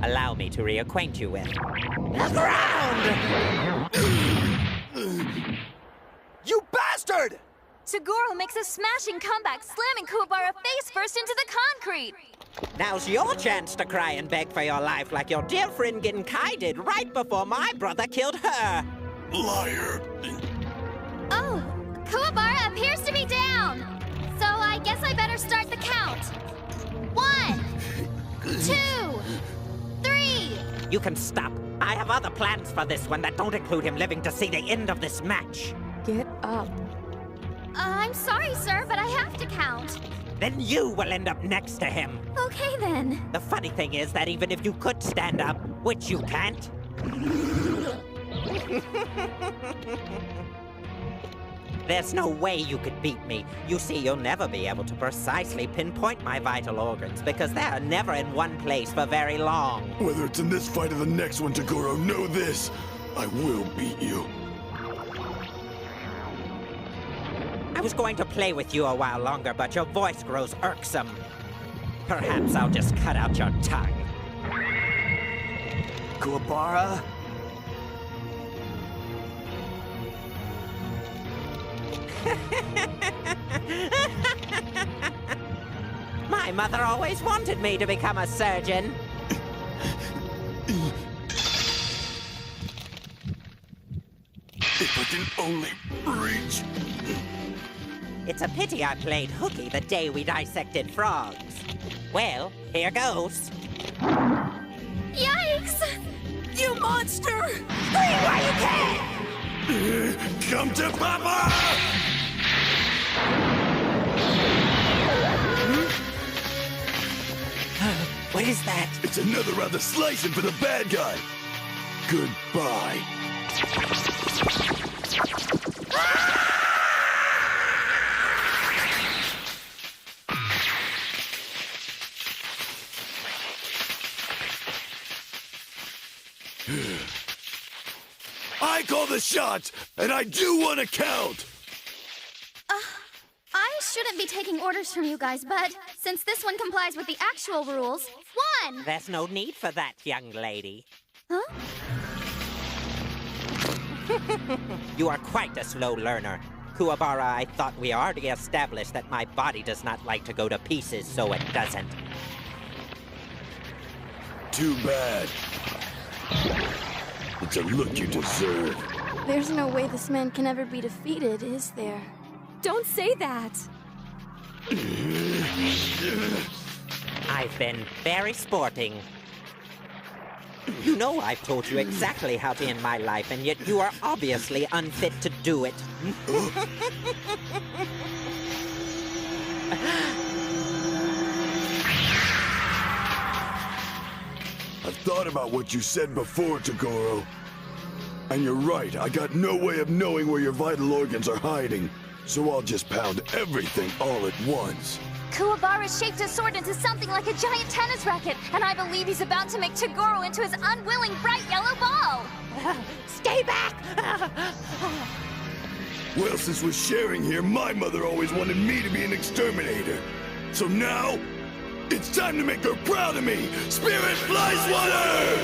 allow me to reacquaint you with. The ground! You bastard! Toguro makes a smashing comeback, slamming Kuwabara face first into the concrete. Now's your chance to cry and beg for your life like your dear friend Genkai did right before my brother killed her. Liar. Oh, Kuwabara appears to be down. So I guess I better start the count. 1, 2, 3. You can stop. I have other plans for this one that don't include him living to see the end of this match. Get up. I'm sorry, sir, but I have to count. Then you will end up next to him. Okay, then. The funny thing is that even if you could stand up, which you can't... There's no way you could beat me. You see, you'll never be able to precisely pinpoint my vital organs because they're never in one place for very long. Whether it's in this fight or the next one, Toguro, know this. I will beat you. I was going to play with you a while longer, but your voice grows irksome. Perhaps I'll just cut out your tongue. Kuwabara? My mother always wanted me to become a surgeon. If I can only reach. It's a pity I played hooky the day we dissected frogs. Well, here goes. Yikes! You monster! Scream while you can! Come to Papa! What is that? It's another round of slicing for the bad guy. Goodbye. I call the shots, and I do want to count. I shouldn't be taking orders from you guys, but since this one complies with the actual rules, 1! There's no need for that, young lady. Huh? You are quite a slow learner. Kuwabara, I thought we already established that my body does not like to go to pieces, so it doesn't. Too bad. It's a look you deserve. There's no way this man can ever be defeated, is there? Don't say that! I've been very sporting. You know I've told you exactly how to end my life, and yet you are obviously unfit to do it. I've thought about what you said before, Toguro. And you're right, I got no way of knowing where your vital organs are hiding. So I'll just pound everything all at once. Kuwabara shaped his sword into something like a giant tennis racket, and I believe he's about to make Toguro into his unwilling bright yellow ball. Stay back! Well, since we're sharing here, my mother always wanted me to be an exterminator. So now, it's time to make her proud of me! Spirit Fly Swatter!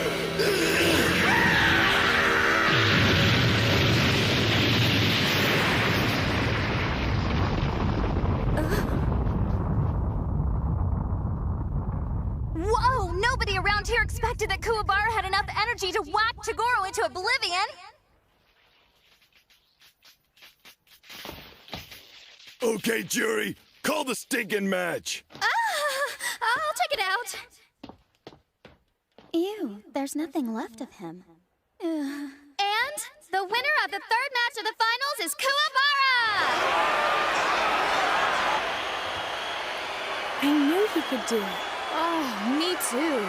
Whoa! Nobody around here expected that Kuwabara had enough energy to whack Toguro into oblivion! Okay, jury, call the stinking match! I'll check it out. Ew, there's nothing left of him. And the winner of the third match of the finals is Kuwabara! I knew he could do it. Oh, me too.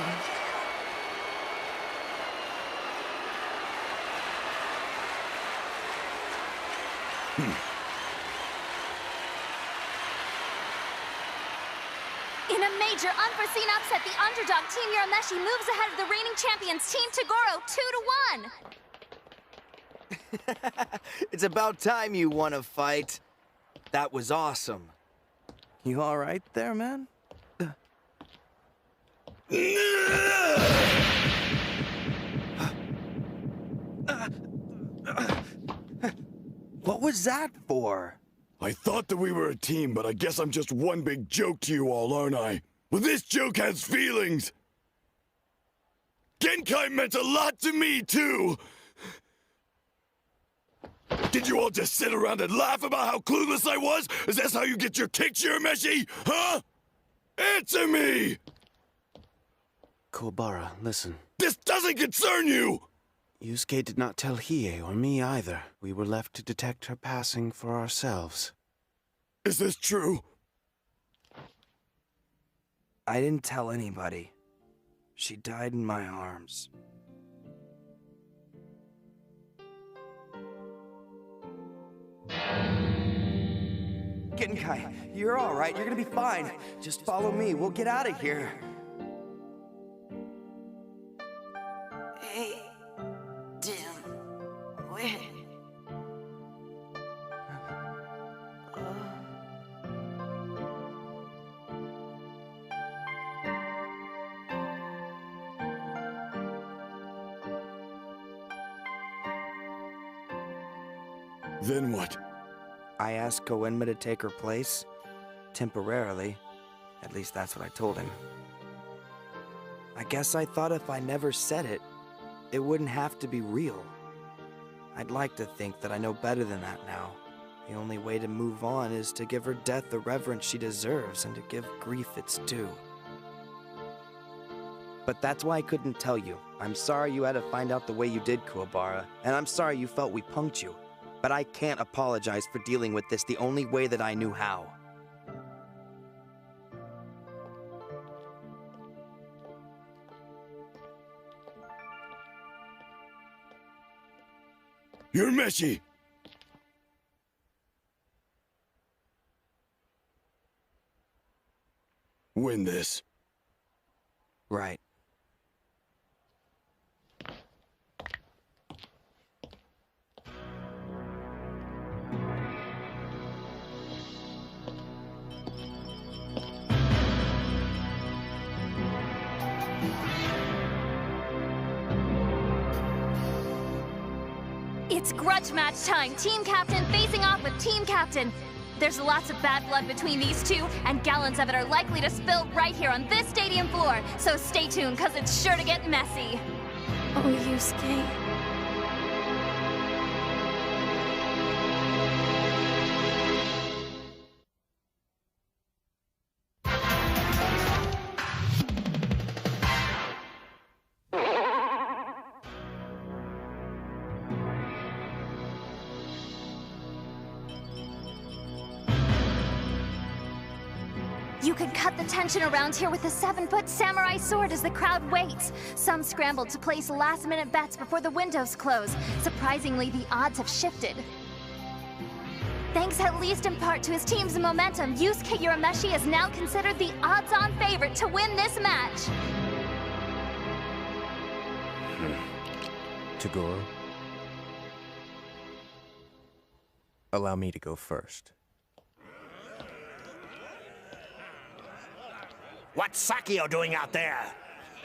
In a major unforeseen upset, the underdog Team Urameshi moves ahead of the reigning champions Team Toguro 2-1. It's about time you won a fight. That was awesome. You all right there, man? was that for? I thought that we were a team, but I guess I'm just one big joke to you all, aren't I? Well, this joke has feelings! Genkai meant a lot to me, too! Did you all just sit around and laugh about how clueless I was? Is this how you get your kicks, Urameshi? Huh? Answer me! Kuwabara, listen. This doesn't concern you! Yusuke did not tell Hiei or me either. We were left to detect her passing for ourselves. Is this true? I didn't tell anybody. She died in my arms. Genkai, you're all right. You're gonna be fine. Just follow me. We'll get out of here. Hey, Dim, where? Then what? I asked Koenma to take her place. Temporarily. At least that's what I told him. I guess I thought if I never said it, it wouldn't have to be real. I'd like to think that I know better than that now. The only way to move on is to give her death the reverence she deserves and to give grief its due. But that's why I couldn't tell you. I'm sorry you had to find out the way you did, Kuwabara, and I'm sorry you felt we punked you. But I can't apologize for dealing with this the only way that I knew how. Urameshi! Win this. Right. It's grudge match time. Team captain facing off with team captain. There's lots of bad blood between these two, and gallons of it are likely to spill right here on this stadium floor. So stay tuned, because it's sure to get messy. Oh, Yusuke. You could cut the tension around here with a 7-foot samurai sword as the crowd waits. Some scrambled to place last-minute bets before the windows close. Surprisingly, the odds have shifted. Thanks at least in part to his team's momentum, Yusuke Urameshi is now considered the odds-on favorite to win this match. Toguro, allow me to go first. What's Sakio doing out there?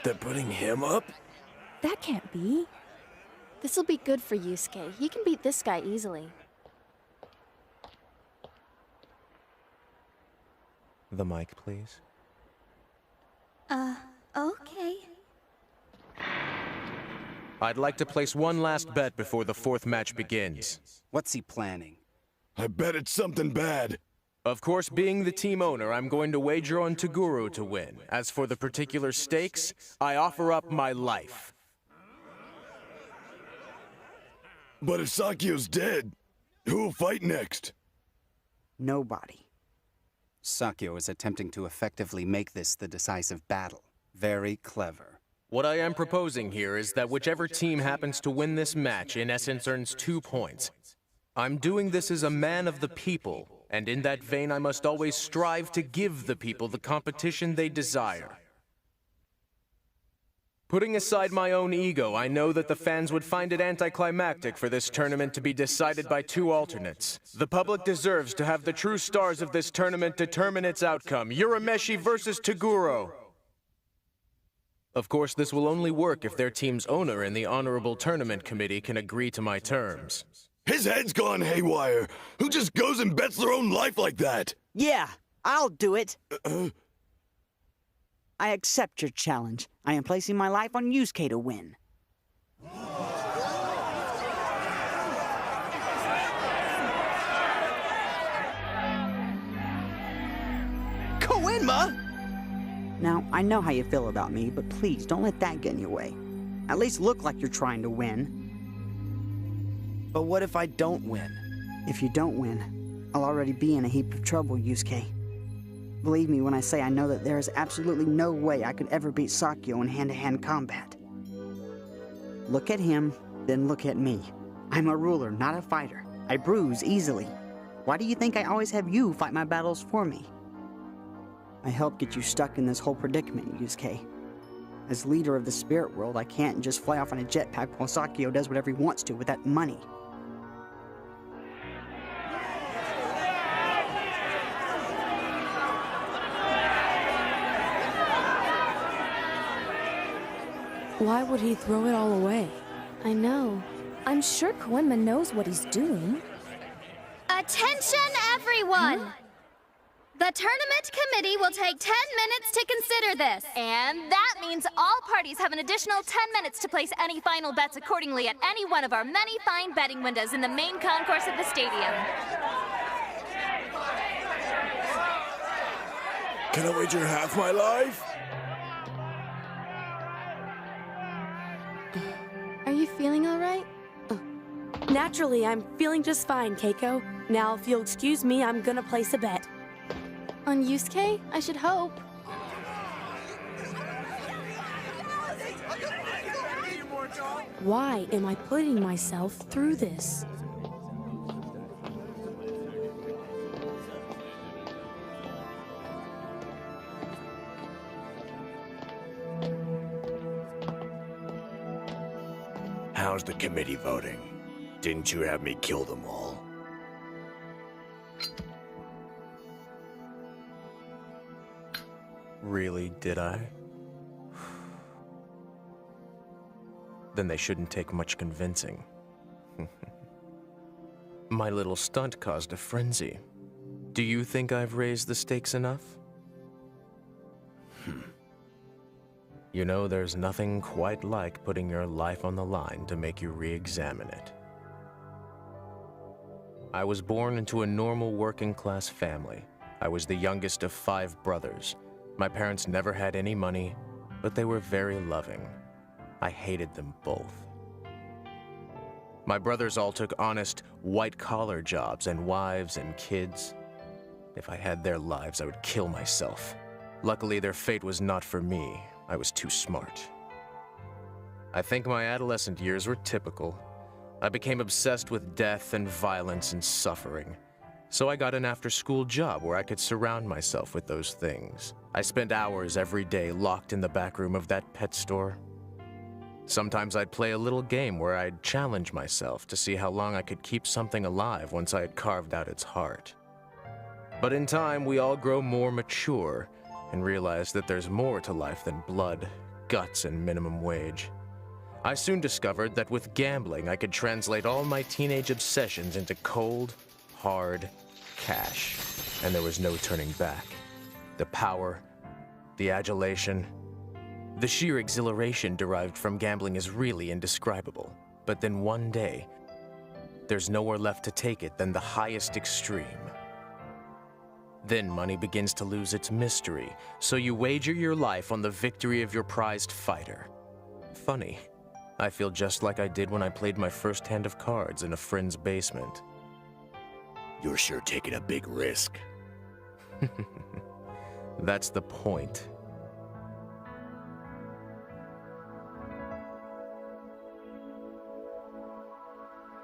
They're putting him up? That can't be. This'll be good for Yusuke. He can beat this guy easily. The mic, please. Okay. I'd like to place one last bet before the fourth match begins. What's he planning? I bet it's something bad. Of course, being the team owner, I'm going to wager on Toguro to win. As for the particular stakes, I offer up my life. But if Sakio's dead, who'll fight next? Nobody. Sakio is attempting to effectively make this the decisive battle. Very clever. What I am proposing here is that whichever team happens to win this match, in essence, earns 2 points. I'm doing this as a man of the people, and in that vein I must always strive to give the people the competition they desire. Putting aside my own ego, I know that the fans would find it anticlimactic for this tournament to be decided by 2 alternates. The public deserves to have the true stars of this tournament determine its outcome. Urameshi versus Toguro. Of course, this will only work if their team's owner and the Honorable Tournament Committee can agree to my terms. His head's gone haywire. Who just goes and bets their own life like that? Yeah, I'll do it. I accept your challenge. I am placing my life on Yusuke to win. Koenma! Now, I know how you feel about me, but please don't let that get in your way. At least look like you're trying to win. But what if I don't win? If you don't win, I'll already be in a heap of trouble, Yusuke. Believe me when I say I know that there is absolutely no way I could ever beat Sakio in hand-to-hand combat. Look at him, then look at me. I'm a ruler, not a fighter. I bruise easily. Why do you think I always have you fight my battles for me? I helped get you stuck in this whole predicament, Yusuke. As leader of the spirit world, I can't just fly off on a jetpack while Sakio does whatever he wants to with that money. Why would he throw it all away? I know. I'm sure Koenma knows what he's doing. Attention, everyone! The tournament committee will take 10 minutes to consider this. And that means all parties have an additional 10 minutes to place any final bets accordingly at any one of our many fine betting windows in the main concourse of the stadium. Can I wager half my life? Are you feeling all right? Naturally, I'm feeling just fine, Keiko. Now, if you'll excuse me, I'm gonna place a bet. On Yusuke? I should hope. Why am I putting myself through this? How's the committee voting? Didn't you have me kill them all? Really, did I? Then they shouldn't take much convincing. My little stunt caused a frenzy. Do you think I've raised the stakes enough? You know, there's nothing quite like putting your life on the line to make you re-examine it. I was born into a normal working-class family. I was the youngest of 5 brothers. My parents never had any money, but they were very loving. I hated them both. My brothers all took honest, white-collar jobs and wives and kids. If I had their lives, I would kill myself. Luckily, their fate was not for me. I was too smart. I think my adolescent years were typical. I became obsessed with death and violence and suffering. So I got an after-school job where I could surround myself with those things. I spent hours every day locked in the back room of that pet store. Sometimes I'd play a little game where I'd challenge myself to see how long I could keep something alive once I had carved out its heart. But in time, we all grow more mature and realize that there's more to life than blood, guts, and minimum wage. I soon discovered that with gambling, I could translate all my teenage obsessions into cold, hard cash, and there was no turning back. The power, the adulation, the sheer exhilaration derived from gambling is really indescribable. But then one day, there's nowhere left to take it than the highest extreme. Then money begins to lose its mystery, so you wager your life on the victory of your prized fighter. Funny, I feel just like I did when I played my first hand of cards in a friend's basement. You're sure taking a big risk. That's the point.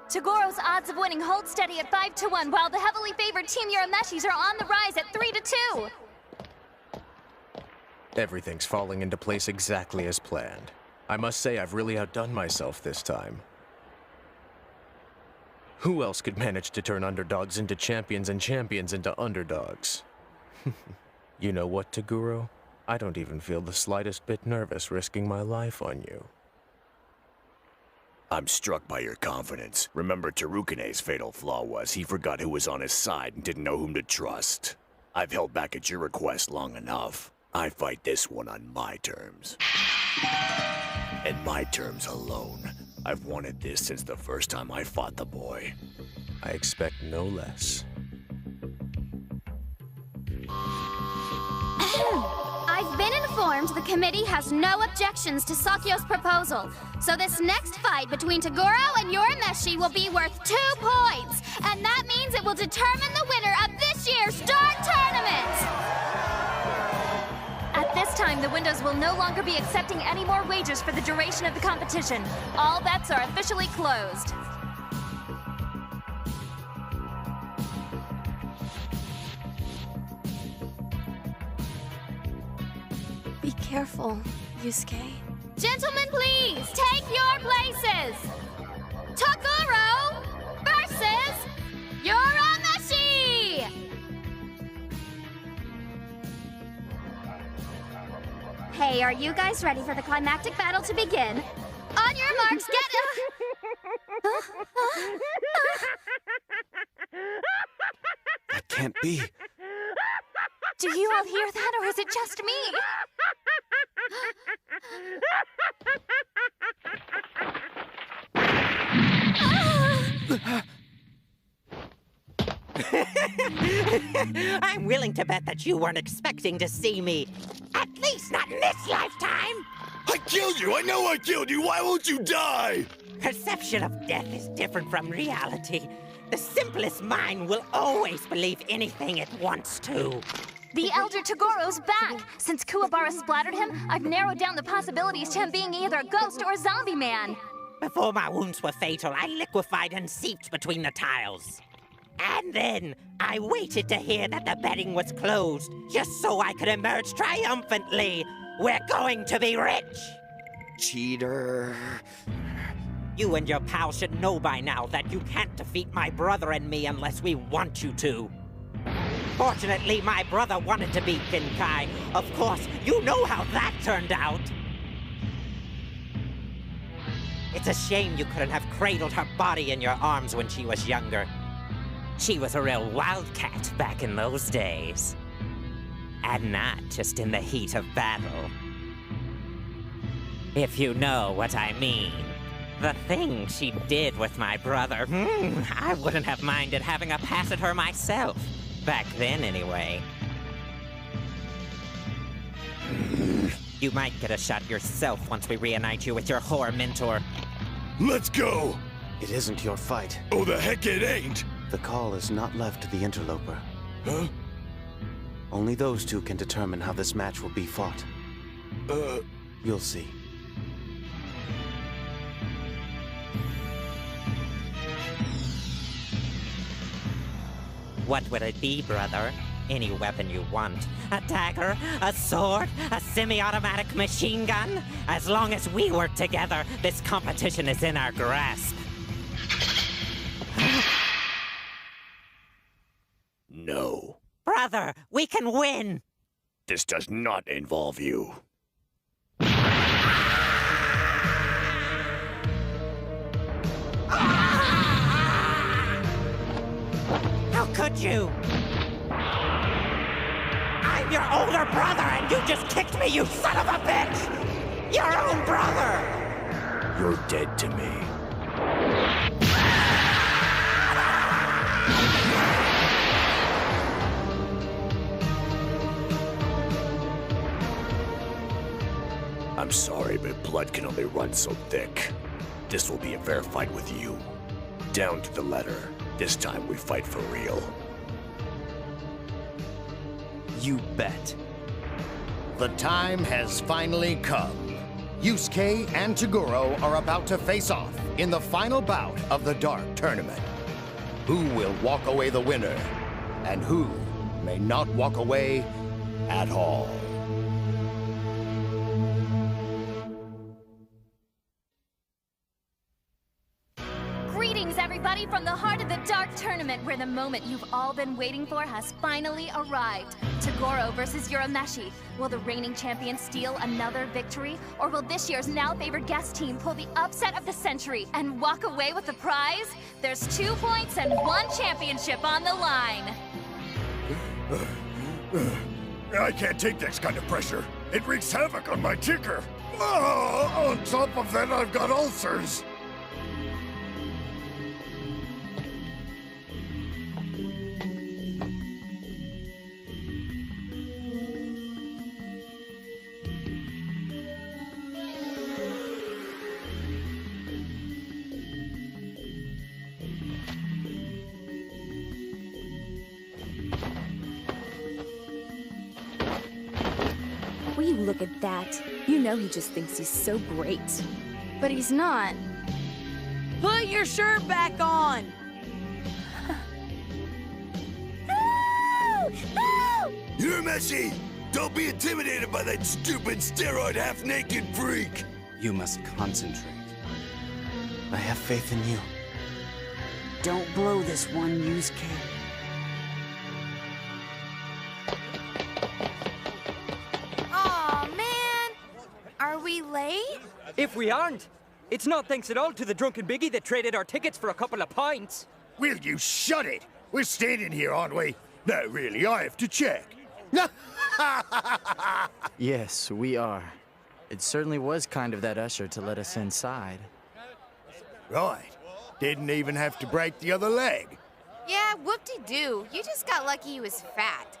Togoro's odds of winning hold steady at 5-1, while the heavily favored Team Urameshis are on the rise at 3-2. Everything's falling into place exactly as planned. I must say I've really outdone myself this time. Who else could manage to turn underdogs into champions and champions into underdogs? You know what, Toguro? I don't even feel the slightest bit nervous risking my life on you. I'm struck by your confidence. Remember, Tarukane's fatal flaw was he forgot who was on his side and didn't know whom to trust. I've held back at your request long enough. I fight this one on my terms. And my terms alone. I've wanted this since the first time I fought the boy. I expect no less. I've been informed the committee has no objections to Sakyo's proposal. So this next fight between Toguro and Urameshi will be worth 2 points. And that means it will determine the winner of this year's Dark Tournament! At this time, the windows will no longer be accepting any more wagers for the duration of the competition. All bets are officially closed. Be careful, Yusuke. Gentlemen, please, take your places! Toguro versus Urameshi! Hey, are you guys ready for the climactic battle to begin? On your marks, get... That can't be. Do you all hear that, or is it just me? I'm willing to bet that you weren't expecting to see me. At least not in this lifetime. I killed you! I know I killed you! Why won't you die? Perception of death is different from reality. The simplest mind will always believe anything it wants to. The Elder Togoro's back! Since Kuwabara splattered him, I've narrowed down the possibilities to him being either a ghost or a zombie man. Before my wounds were fatal, I liquefied and seeped between the tiles. And then I waited to hear that the betting was closed, just so I could emerge triumphantly. We're going to be rich! Cheater. You and your pal should know by now that you can't defeat my brother and me unless we want you to. Fortunately, my brother wanted to beat Kinkai. Of course, you know how that turned out. It's a shame you couldn't have cradled her body in your arms when she was younger. She was a real wildcat back in those days. And not just in the heat of battle. If you know what I mean. The thing she did with my brother, I wouldn't have minded having a pass at her myself. Back then, anyway. You might get a shot yourself once we reunite you with your whore mentor. Let's go! It isn't your fight. Oh, the heck it ain't! The call is not left to the interloper. Huh? Only those two can determine how this match will be fought. You'll see. What would it be, brother? Any weapon you want. A dagger, a sword, a semi-automatic machine gun? As long as we work together, this competition is in our grasp. No. Brother, we can win! This does not involve you. How could you? I'm your older brother and you just kicked me, you son of a bitch! Your own brother! You're dead to me. I'm sorry, but blood can only run so thick. This will be a fair fight with you. Down to the letter. This time we fight for real. You bet. The time has finally come. Yusuke and Toguro are about to face off in the final bout of the Dark Tournament. Who will walk away the winner, and who may not walk away at all? Greetings, everyone! everybody, from the heart of the Dark Tournament, where the moment you've all been waiting for has finally arrived. Toguro versus Urameshi. Will the reigning champion steal another victory? Or will this year's now-favored guest team pull the upset of the century and walk away with the prize? There's 2 points and 1 championship on the line. I can't take this kind of pressure. It wreaks havoc on my ticker. On top of that, I've got ulcers. Will you look at that? You know he just thinks he's so great. But he's not. Put your shirt back on! Urameshi! Don't be intimidated by that stupid steroid half-naked freak! You must concentrate. I have faith in you. Don't blow this one, Yusuke. Aw, man! Are we late? If we aren't, it's not thanks at all to the drunken biggie that traded our tickets for a couple of pints. Will you shut it? We're standing here, aren't we? No, really, I have to check. Yes, we are. It certainly was kind of that usher to let us inside. Right. Didn't even have to break the other leg. Yeah, whoop-de-doo. You just got lucky he was fat.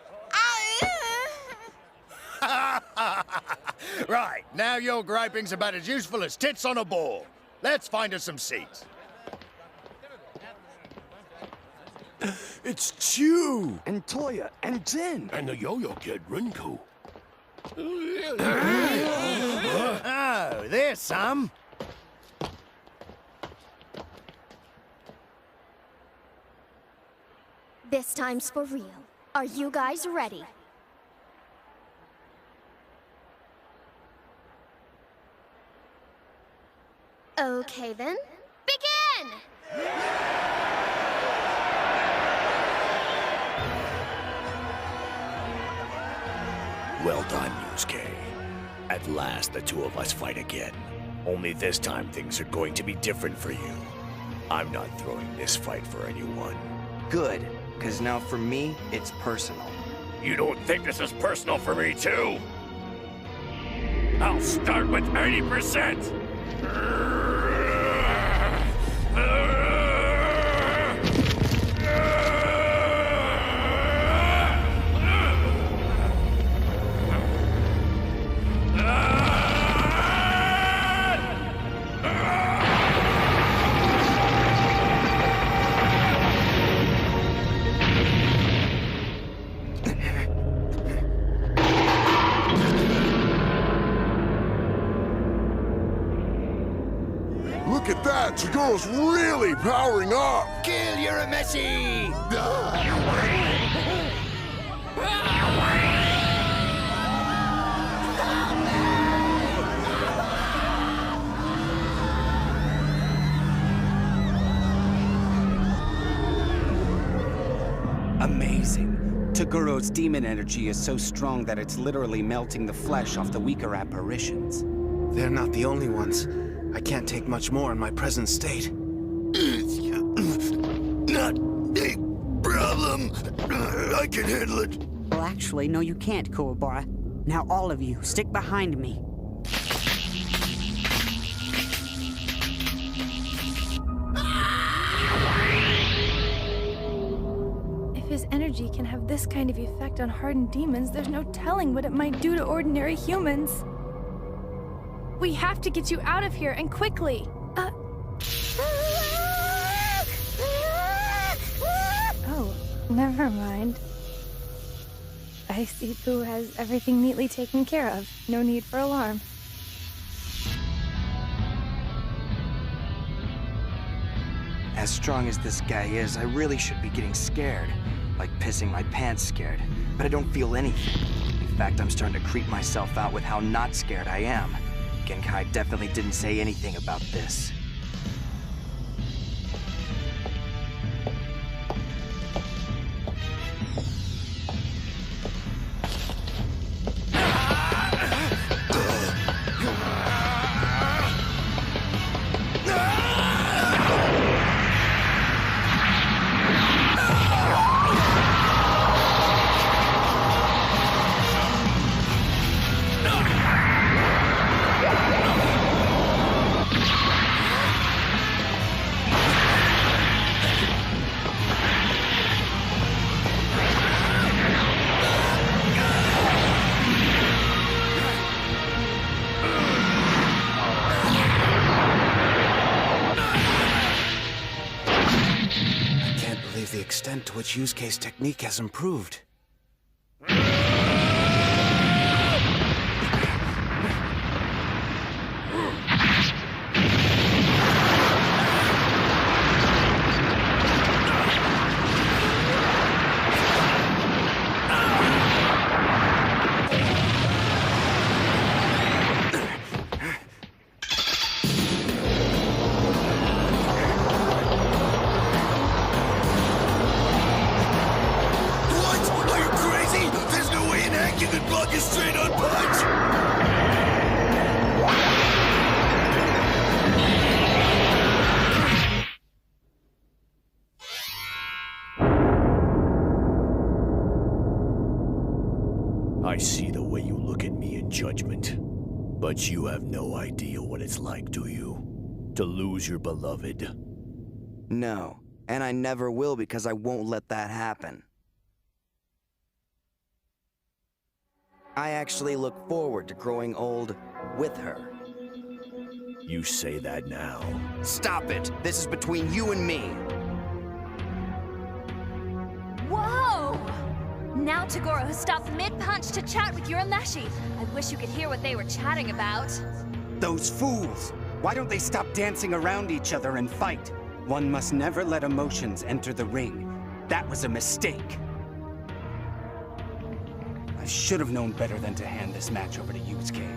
Right, now your griping's about as useful as tits on a ball. Let's find us some seats. It's Chu! And Toya, and Zen! And the Yo-Yo Kid, Rinko. Oh, there's some. This time's for real. Are you guys ready? Okay then, begin! Well done, Yusuke. At last, the two of us fight again. Only this time, things are going to be different for you. I'm not throwing this fight for anyone. Good, because now for me, it's personal. You don't think this is personal for me, too? I'll start with 80%! Look at that! Chiguro's really powering up! Kill Urameshi! Amazing. Toguro's demon energy is so strong that it's literally melting the flesh off the weaker apparitions. They're not the only ones. I can't take much more in my present state. Not a problem. I can handle it. Well, actually, no, you can't, Kuwabara. Now all of you, stick behind me. If his energy can have this kind of effect on hardened demons, there's no telling what it might do to ordinary humans. We have to get you out of here, and quickly! Oh, never mind. I see Pooh has everything neatly taken care of. No need for alarm. As strong as this guy is, I really should be getting scared. Like pissing my pants scared. But I don't feel anything. In fact, I'm starting to creep myself out with how not scared I am. Genkai definitely didn't say anything about this. extent to which Yusuke's technique has improved. I see the way you look at me in judgment. But you have no idea what it's like, do you? To lose your beloved. No, and I never will because I won't let that happen. I actually look forward to growing old with her. You say that now. Stop it! This is between you and me! Whoa! Now Toguro has stopped mid-punch to chat with Urameshi. I wish you could hear what they were chatting about. Those fools! Why don't they stop dancing around each other and fight? One must never let emotions enter the ring. That was a mistake. I should have known better than to hand this match over to Yusuke.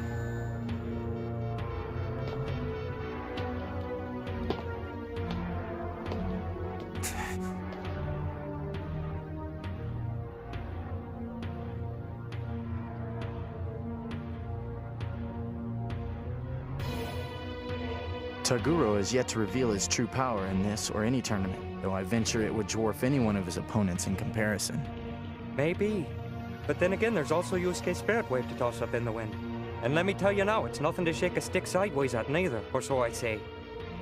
Toguro is yet to reveal his true power in this or any tournament, though I venture it would dwarf any one of his opponents in comparison. Maybe. But then again, there's also Yusuke's Spirit Wave to toss up in the wind. And let me tell you now, it's nothing to shake a stick sideways at neither, or so I say.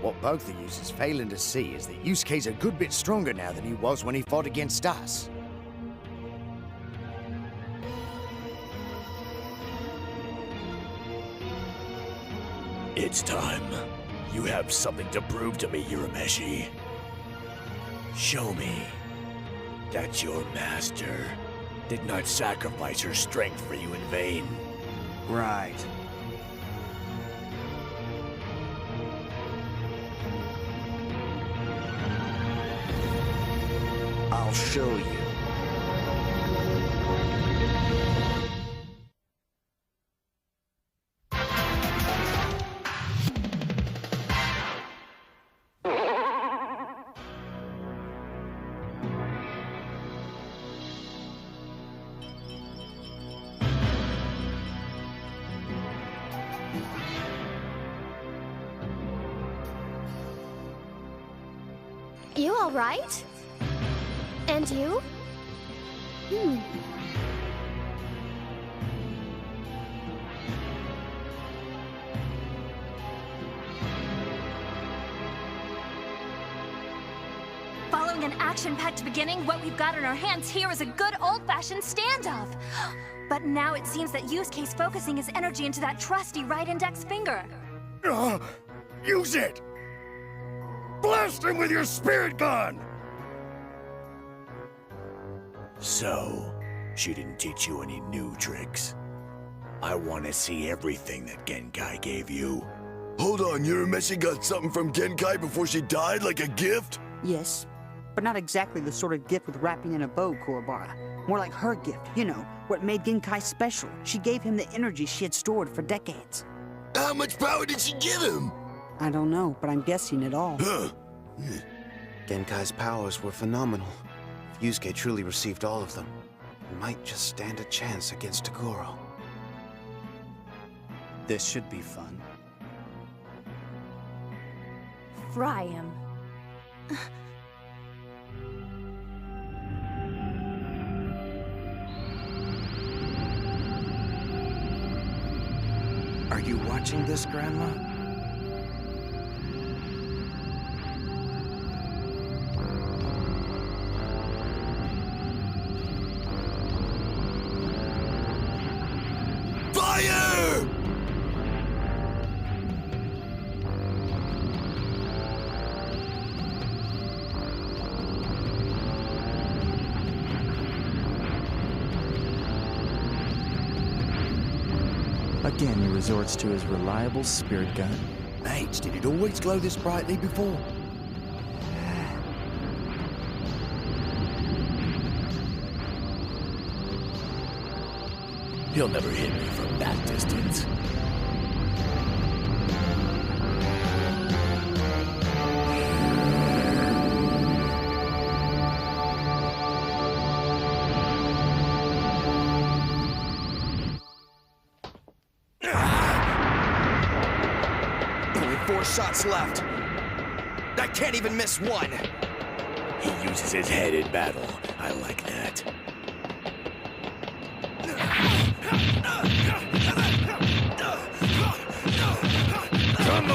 What both of yous is failing to see is that Yusuke's a good bit stronger now than he was when he fought against us. It's time. You have something to prove to me, Urameshi. Show me that your master did not sacrifice her strength for you in vain. Right. I'll show you. You all right? And you? Following an action-packed beginning, what we've got in our hands here is a good old-fashioned standoff. But now it seems that Yusuke's focusing his energy into that trusty right index finger. Use it! Blast him with your spirit gun! So, she didn't teach you any new tricks? I want to see everything that Genkai gave you. Hold on, Urameshi got something from Genkai before she died, like a gift? Yes, but not exactly the sort of gift with wrapping in a bow, Kuwabara. More like her gift, you know, what made Genkai special. She gave him the energy she had stored for decades. How much power did she give him? I don't know, but I'm guessing it all. Genkai's powers were phenomenal. If Yusuke truly received all of them, he might just stand a chance against Toguro. This should be fun. Fry him. Are you watching this, Grandma? Fire! Again, he resorts to his reliable spirit gun. Mates, did it always glow this brightly before? He'll never hit me from that distance. Only 4 shots left. I can't even miss one. He uses his head in battle. I like that. Come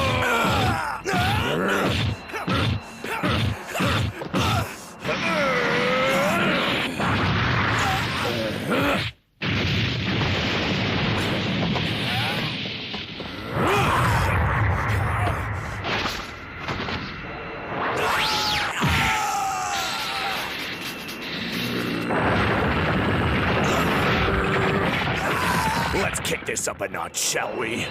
Let's kick this up a notch, shall we?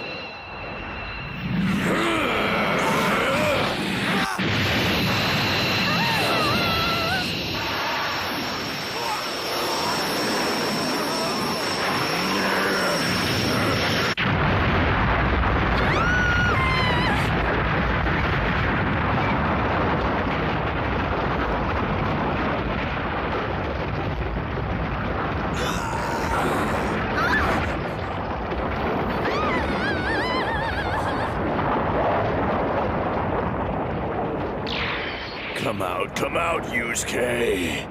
Come out, Yusuke.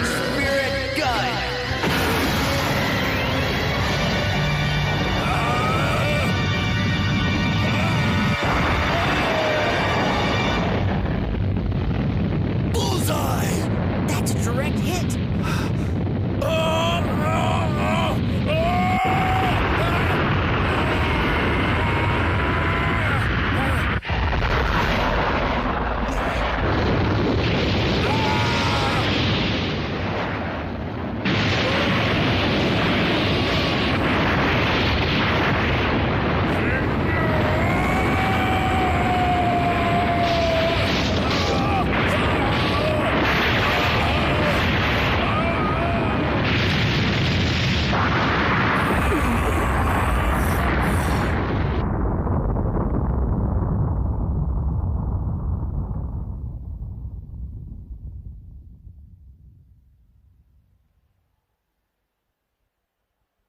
Spirit gun! That's a direct hit.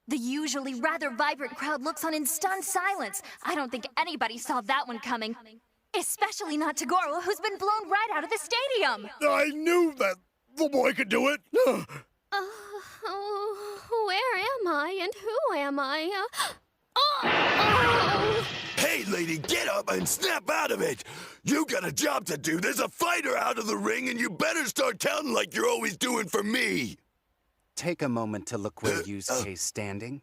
The usually rather vibrant crowd looks on in stunned silence. I don't think anybody saw that one coming. Especially not Toguro, who's been blown right out of the stadium. I knew that the boy could do it. Where am I and who am I? Hey, lady, get up and snap out of it! You got a job to do. There's a fighter out of the ring, and you better start counting like you're always doing for me. Take a moment to look where Yusuke's standing.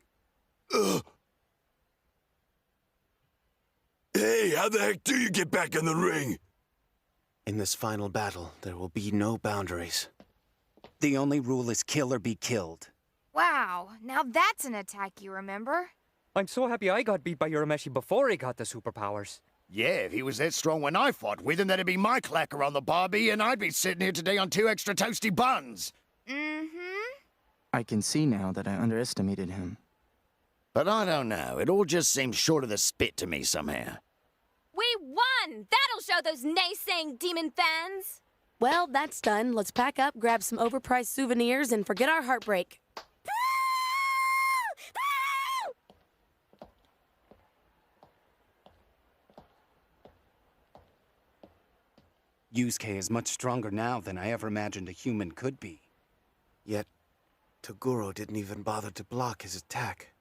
Hey, how the heck do you get back in the ring? In this final battle, there will be no boundaries. The only rule is kill or be killed. Wow, now that's an attack you remember. I'm so happy I got beat by Urameshi before he got the superpowers. Yeah, if he was that strong when I fought with him, that'd be my clacker on the barbie, and I'd be sitting here today on 2 extra toasty buns. I can see now that I underestimated him. But I don't know. It all just seems short of the spit to me somehow. We won! That'll show those naysaying demon fans! Well, that's done. Let's pack up, grab some overpriced souvenirs, and forget our heartbreak. Yusuke is much stronger now than I ever imagined a human could be. Yet, Toguro didn't even bother to block his attack.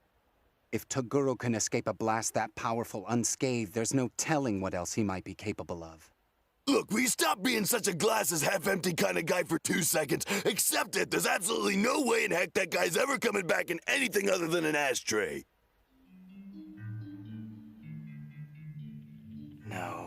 If Toguro can escape a blast that powerful unscathed, there's no telling what else he might be capable of. Look, will you stop being such a glasses half-empty kind of guy for 2 seconds? Accept it. There's absolutely no way in heck that guy's ever coming back in anything other than an ashtray. No.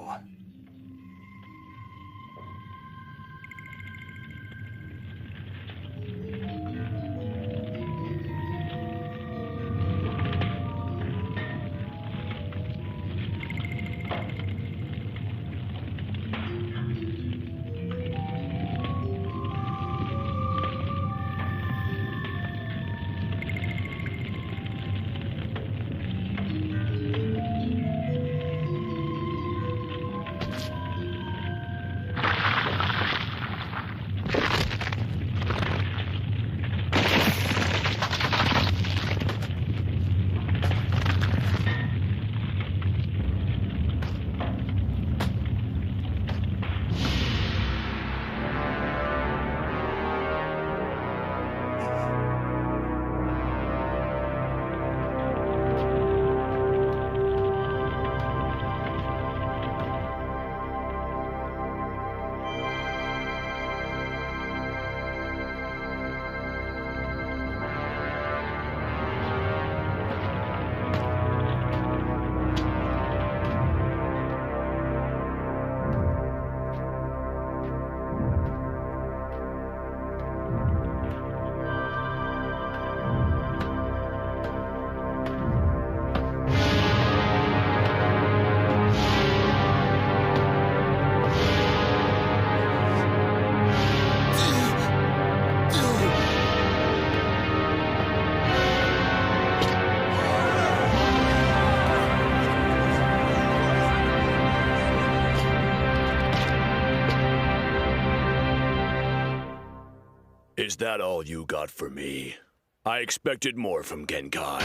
Is that all you got for me? I expected more from Genkai.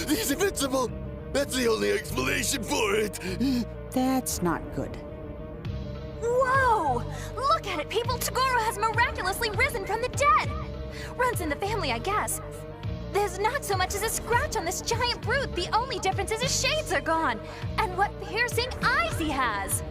He's invincible! That's the only explanation for it! That's not good. Whoa! Look at it, people! Toguro has miraculously risen from the dead! Runs in the family, I guess. There's not so much as a scratch on this giant brute. The only difference is his shades are gone. And what piercing eyes he has!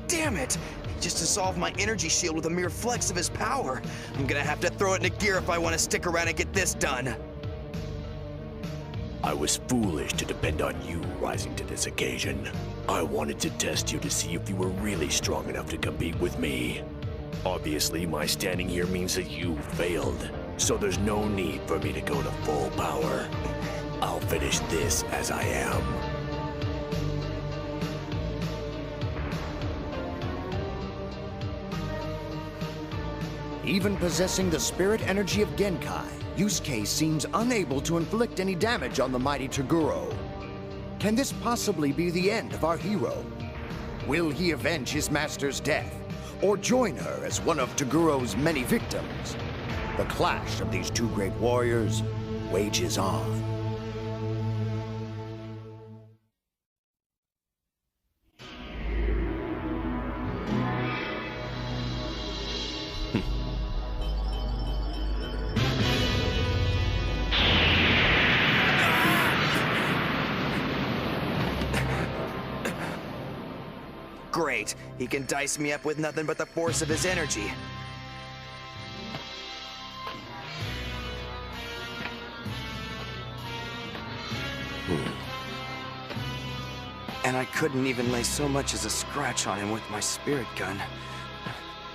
Damn it! Just dissolved my energy shield with a mere flex of his power. I'm gonna have to throw it into gear if I want to stick around and get this done. I was foolish to depend on you rising to this occasion. I wanted to test you to see if you were really strong enough to compete with me. Obviously, my standing here means that you failed, so there's no need for me to go to full power. I'll finish this as I am. Even possessing the spirit energy of Genkai, Yusuke seems unable to inflict any damage on the mighty Toguro. Can this possibly be the end of our hero? Will he avenge his master's death, or join her as one of Toguro's many victims? The clash of these two great warriors wages on. Great. He can dice me up with nothing but the force of his energy. And I couldn't even lay so much as a scratch on him with my spirit gun.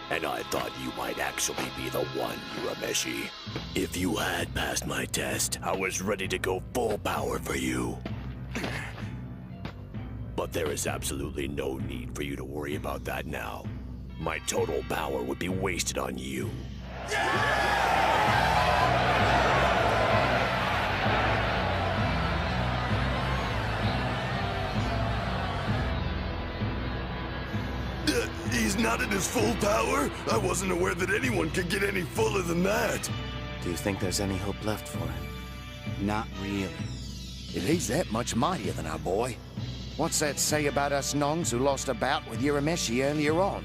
And I thought you might actually be the one, Urameshi. If you had passed my test, I was ready to go full power for you. But there is absolutely no need for you to worry about that now. My total power would be wasted on you. He's not at his full power? I wasn't aware that anyone could get any fuller than that. Do you think there's any hope left for him? Not really. If he's that much mightier than our boy, what's that say about us Nongs who lost a bout with Urameshi earlier on?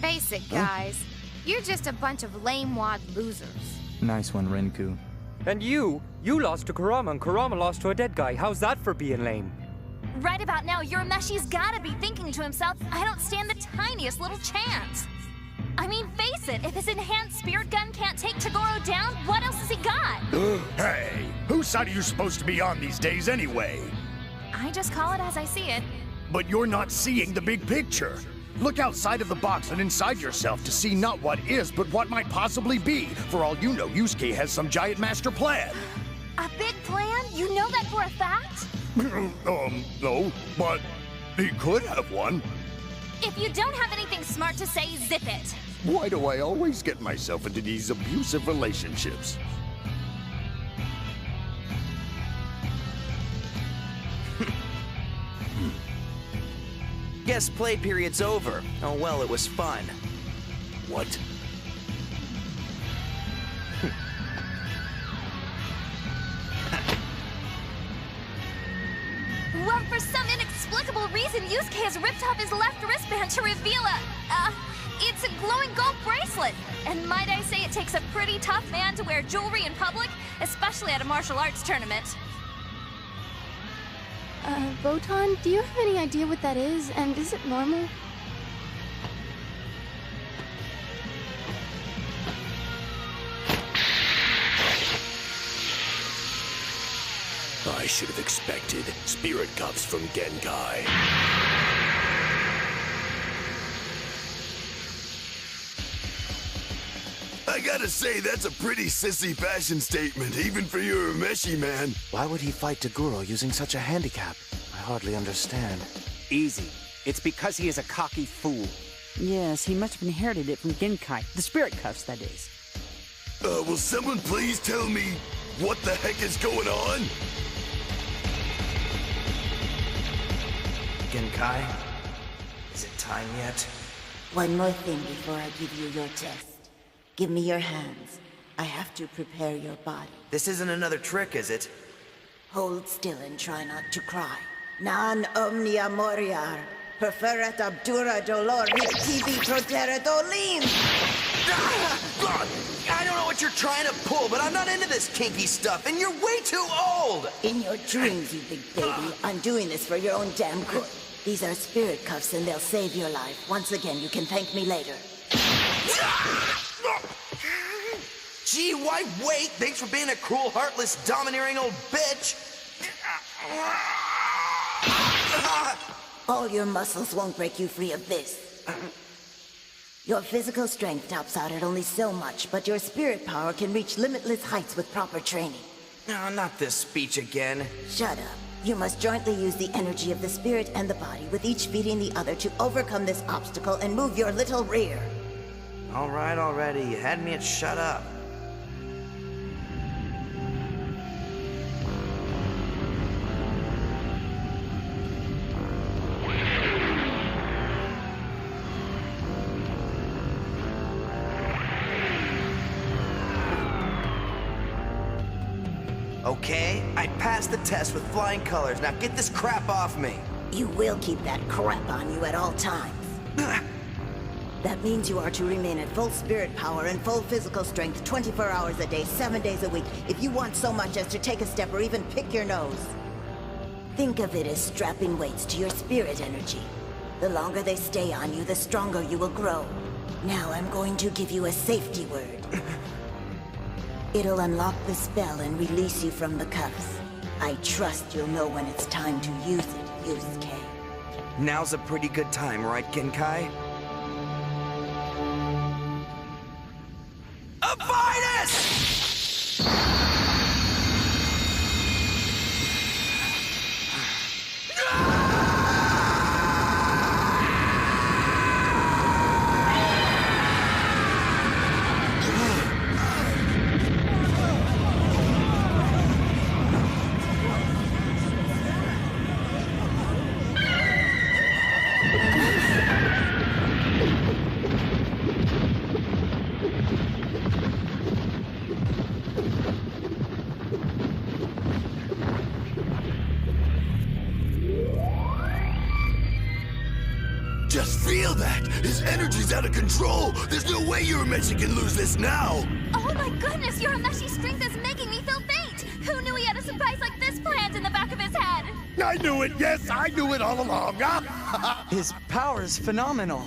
Face it, guys. You're just a bunch of lame-wad losers. Nice one, Renku. And you lost to Kurama, and Kurama lost to a dead guy. How's that for being lame? Right about now, Urameshi's gotta be thinking to himself, I don't stand the tiniest little chance. I mean, face it, if his enhanced spirit gun can't take Toguro down, what else has he got? Hey, whose side are you supposed to be on these days anyway? I just call it as I see it. But you're not seeing the big picture. Look outside of the box and inside yourself to see not what is, but what might possibly be. For all you know, Yusuke has some giant master plan. A big plan? You know that for a fact? No, but he could have one. If you don't have anything smart to say, zip it. Why do I always get myself into these abusive relationships? Guess play period's over. Oh well, it was fun. What? Well, for some inexplicable reason, Yusuke has ripped off his left wristband to reveal it's a glowing gold bracelet. And might I say it takes a pretty tough man to wear jewelry in public, especially at a martial arts tournament. Botan, do you have any idea what that is, and is it normal? I should have expected spirit cuffs from Genkai. I gotta say, that's a pretty sissy fashion statement, even for your Urameshi, man. Why would he fight Toguro using such a handicap? I hardly understand. Easy. It's because he is a cocky fool. Yes, he must have inherited it from Genkai. The spirit cuffs, that is. Will someone please tell me what the heck is going on? Genkai, is it time yet? One more thing before I give you your test. Give me your hands. I have to prepare your body. This isn't another trick, is it? Hold still and try not to cry. Non omnia moriar. Preferet abdura dolor tibi proteret olim. I don't know what you're trying to pull, but I'm not into this kinky stuff, and you're way too old! In your dreams, you big baby. I'm doing this for your own damn good. These are spirit cuffs, and they'll save your life. Once again, you can thank me later. Gee, why wait? Thanks for being a cruel, heartless, domineering old bitch. All your muscles won't break you free of this. Your physical strength tops out at only so much, but your spirit power can reach limitless heights with proper training. No, not this speech again. Shut up. You must jointly use the energy of the spirit and the body, with each feeding the other, to overcome this obstacle and move your little rear. All right, already. You had me at shut up. Okay, I passed the test with flying colors. Now get this crap off me. You will keep that crap on you at all times. That means you are to remain at full spirit power and full physical strength 24 hours a day, 7 days a week, if you want so much as to take a step or even pick your nose. Think of it as strapping weights to your spirit energy. The longer they stay on you, the stronger you will grow. Now I'm going to give you a safety word. It'll unlock the spell and release you from the cuffs. I trust you'll know when it's time to use it, Yusuke. Now's a pretty good time, right, Genkai? Avitus! Just feel that! His energy's out of control! There's no way Urameshi can lose this now! Oh my goodness, Urameshi's strength is making me feel faint! Who knew he had a surprise like this planned in the back of his head? I knew it, yes, I knew it all along. His power is phenomenal.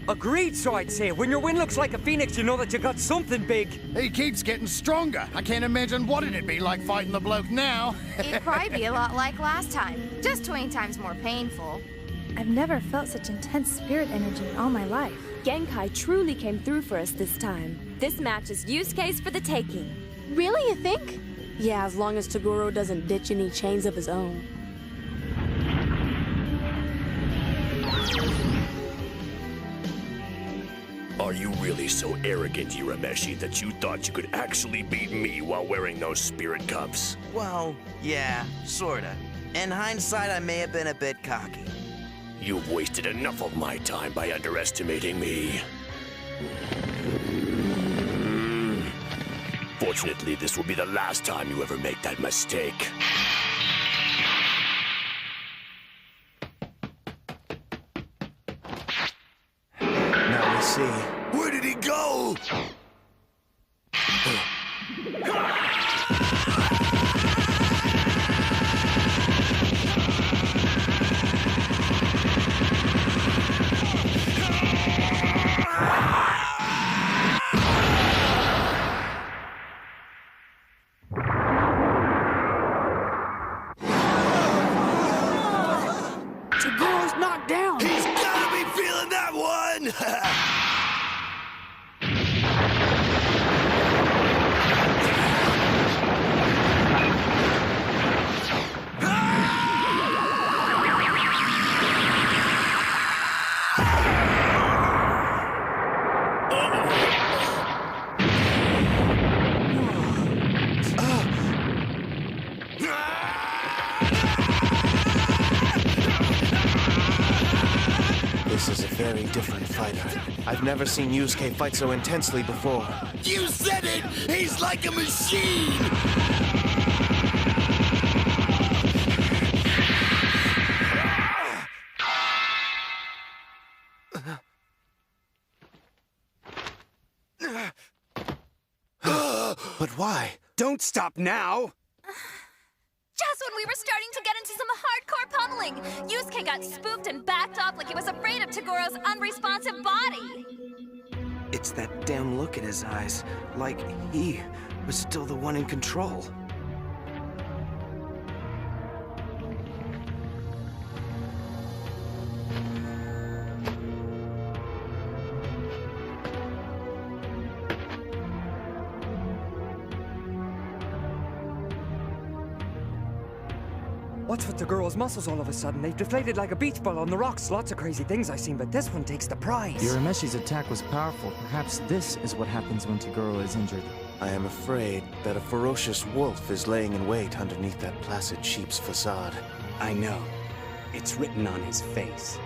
Agreed, so I'd say. When your wind looks like a phoenix, you know that you got something big. He keeps getting stronger. I can't imagine what it'd be like fighting the bloke now. It'd probably be a lot like last time, just 20 times more painful. I've never felt such intense spirit energy in all my life. Genkai truly came through for us this time. This match is Yusuke's for the taking. Really, you think? Yeah, as long as Toguro doesn't ditch any chains of his own. Are you really so arrogant, Urameshi, that you thought you could actually beat me while wearing those spirit cuffs? Well, yeah, sorta. In hindsight, I may have been a bit cocky. You've wasted enough of my time by underestimating me. Fortunately, this will be the last time you ever make that mistake. Now we see. Where did he go? Toguro's knocked down! He's gotta be feeling that one! This is a very different fighter. I've never seen Yusuke fight so intensely before. You said it! He's like a machine! But why? Don't stop now! Just when we were starting to get into some hardcore pummeling, Yusuke got spooked and backed off like he was afraid of Togoro's unresponsive body. It's that damn look in his eyes, like he was still the one in control. What's with the girl's muscles all of a sudden? They've deflated like a beach ball on the rocks. Lots of crazy things I've seen, but this one takes the prize. Urameshi's attack was powerful. Perhaps this is what happens when Toguro is injured. I am afraid that a ferocious wolf is laying in wait underneath that placid sheep's facade. I know. It's written on his face.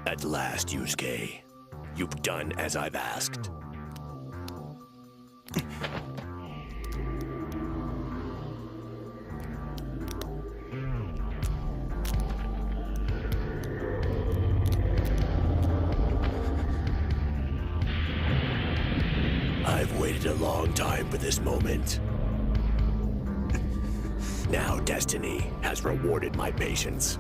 At last, Yusuke. You've done as I've asked. I've waited a long time for this moment. Now destiny has rewarded my patience.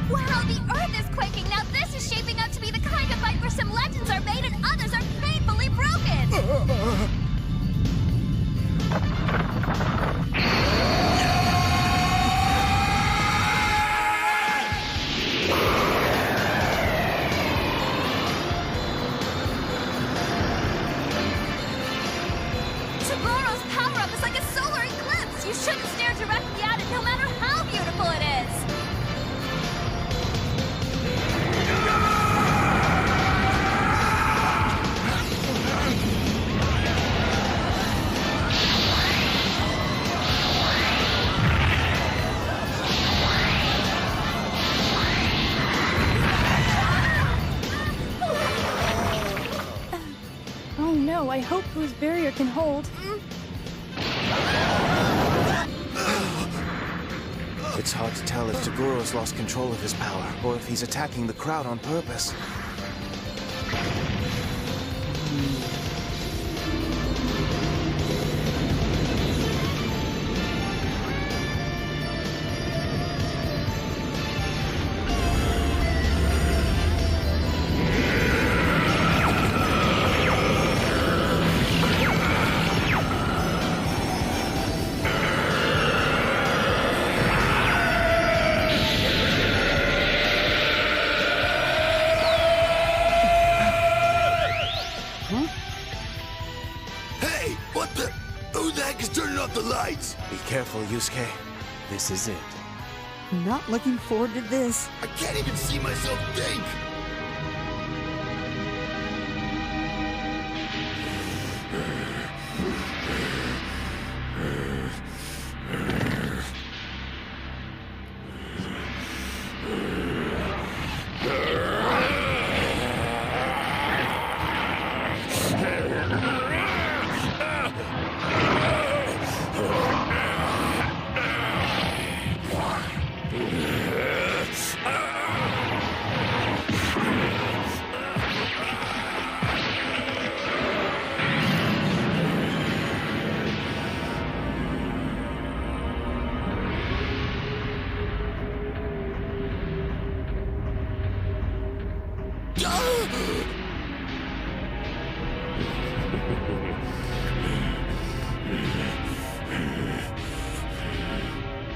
Wow, the Earth is quaking! Now this is shaping up to be the kind of fight where some legends are made and others are painfully broken! know. I hope whose barrier can hold. It's hard to tell if Togoro's lost control of his power, or if he's attacking the crowd on purpose. Be careful, Yusuke. This is it. Not looking forward to this. I can't even see myself think!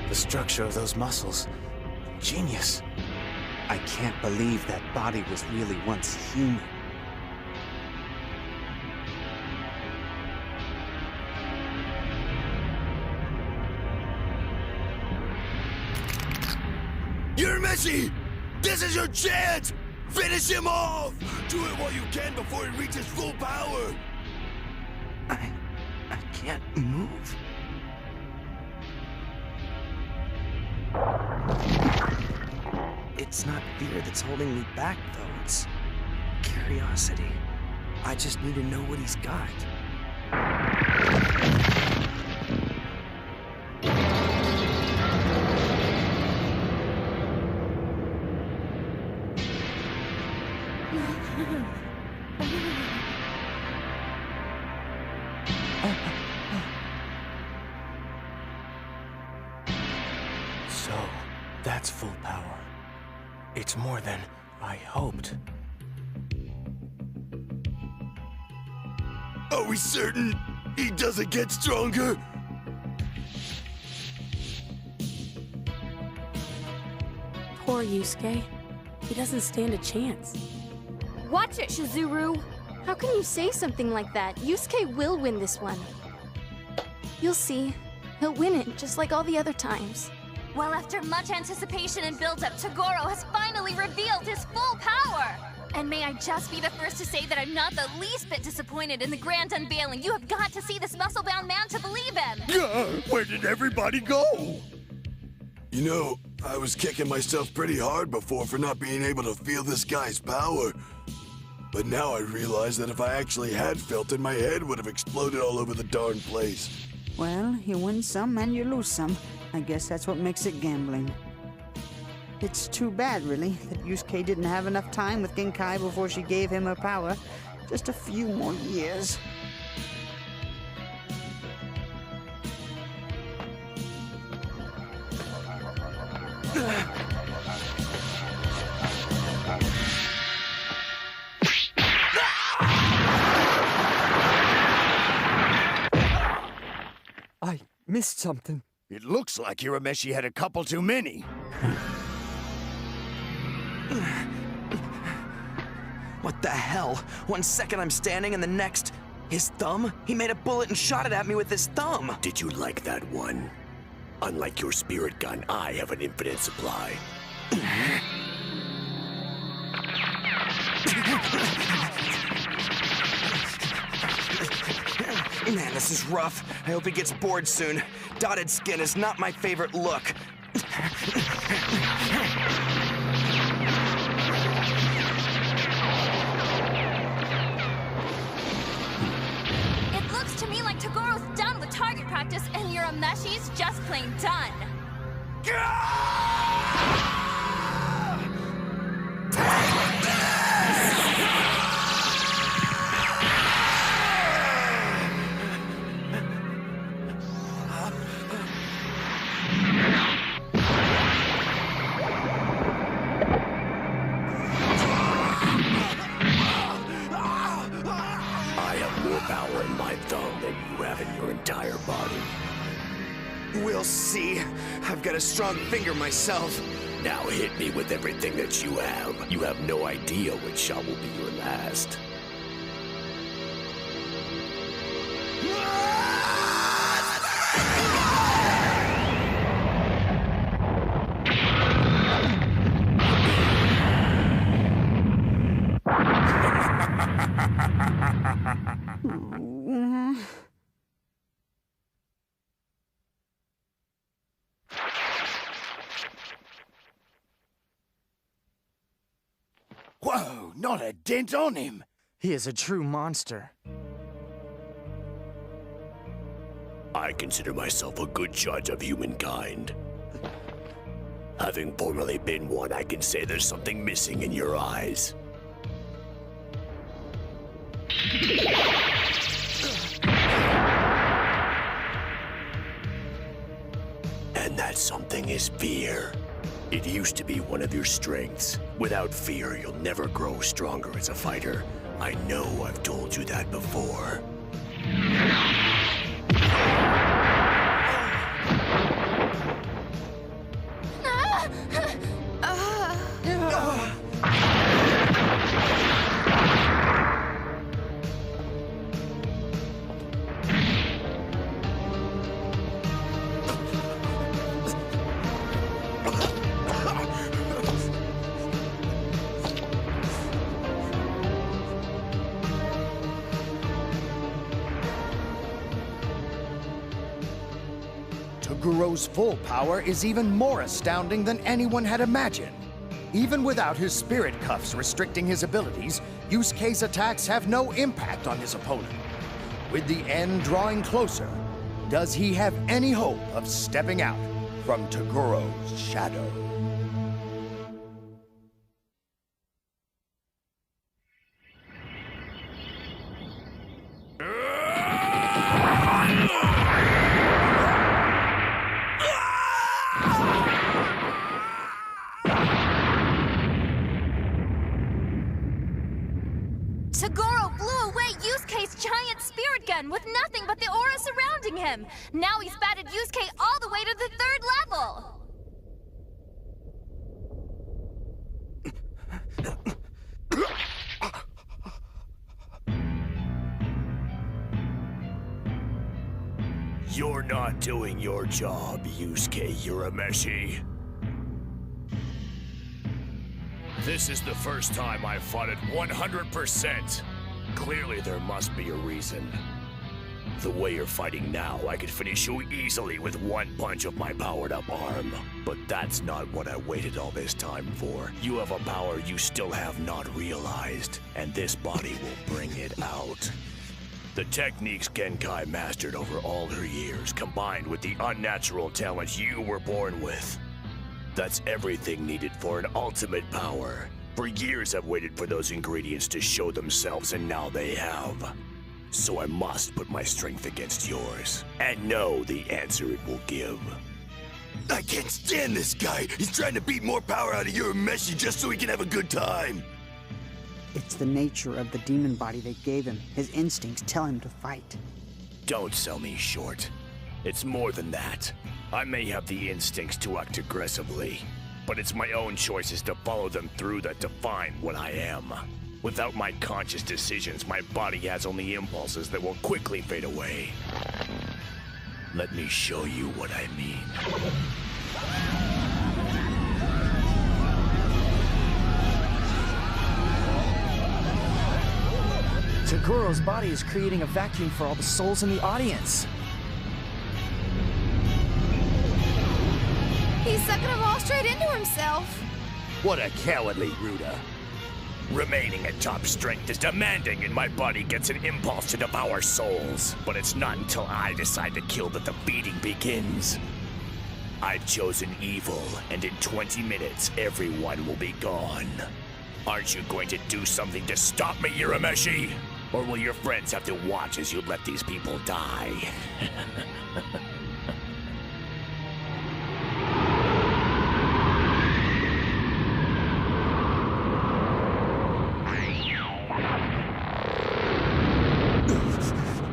The structure of those muscles. Genius. I can't believe that body was really once human. Urameshi! This is your chance! Finish him off! Do it while you can before he reaches full power! I can't move. It's not fear that's holding me back, though. It's curiosity. I just need to know what he's got. So, that's full power. It's more than I hoped. Are we certain he doesn't get stronger? Poor Yusuke. He doesn't stand a chance. Watch it, Shizuru! How can you say something like that? Yusuke will win this one. You'll see. He'll win it, just like all the other times. Well, after much anticipation and build-up, Togoro has finally revealed his full power! And may I just be the first to say that I'm not the least bit disappointed in the grand unveiling. You have got to see this muscle-bound man to believe him! Where did everybody go? You know, I was kicking myself pretty hard before for not being able to feel this guy's power. But now I realize that if I actually had felt it, my head would have exploded all over the darn place. Well, you win some and you lose some. I guess that's what makes it gambling. It's too bad, really, that Yusuke didn't have enough time with Genkai before she gave him her power. Just a few more years. I missed something. It looks like Urameshi had a couple too many. What the hell? 1 second I'm standing and the next... His thumb? He made a bullet and shot it at me with his thumb! Did you like that one? Unlike your spirit gun, I have an infinite supply. Man, this is rough. I hope he gets bored soon. Dotted skin is not my favorite look. practice and Urameshi's just plain done. Power in my thumb than you have in your entire body. We'll see. I've got a strong finger myself. Now hit me with everything that you have. You have no idea which shot will be your last. Whoa, not a dent on him. He is a true monster. I consider myself a good judge of humankind. Having formerly been one, I can say there's something missing in your eyes. And that something is fear. It used to be one of your strengths. Without fear, you'll never grow stronger as a fighter. I know I've told you that before. Toguro's full power is even more astounding than anyone had imagined. Even without his spirit cuffs restricting his abilities, Yusuke's attacks have no impact on his opponent. With the end drawing closer, does he have any hope of stepping out from Toguro's shadow? Toguro blew away Yusuke's giant spirit gun with nothing but the aura surrounding him. Now he's batted Yusuke all the way to the 3rd level. You're not doing your job, Yusuke Urameshi. This is the first time I've fought it 100%. Clearly there must be a reason. The way you're fighting now, I could finish you easily with one punch of my powered-up arm. But that's not what I waited all this time for. You have a power you still have not realized, and this body will bring it out. The techniques Genkai mastered over all her years, combined with the unnatural talent you were born with. That's everything needed for an ultimate power. For years I've waited for those ingredients to show themselves, and now they have. So I must put my strength against yours, and know the answer it will give. I can't stand this guy! He's trying to beat more power out of Urameshi just so he can have a good time! It's the nature of the demon body they gave him. His instincts tell him to fight. Don't sell me short. It's more than that. I may have the instincts to act aggressively, but it's my own choices to follow them through that define what I am. Without my conscious decisions, my body has only impulses that will quickly fade away. Let me show you what I mean. Toguro's body is creating a vacuum for all the souls in the audience. He's sucking them all straight into himself. What a cowardly Ruda. Remaining at top strength is demanding, and my body gets an impulse to devour souls. But it's not until I decide to kill that the beating begins. I've chosen evil, and in 20 minutes, everyone will be gone. Aren't you going to do something to stop me, Urameshi? Or will your friends have to watch as you let these people die?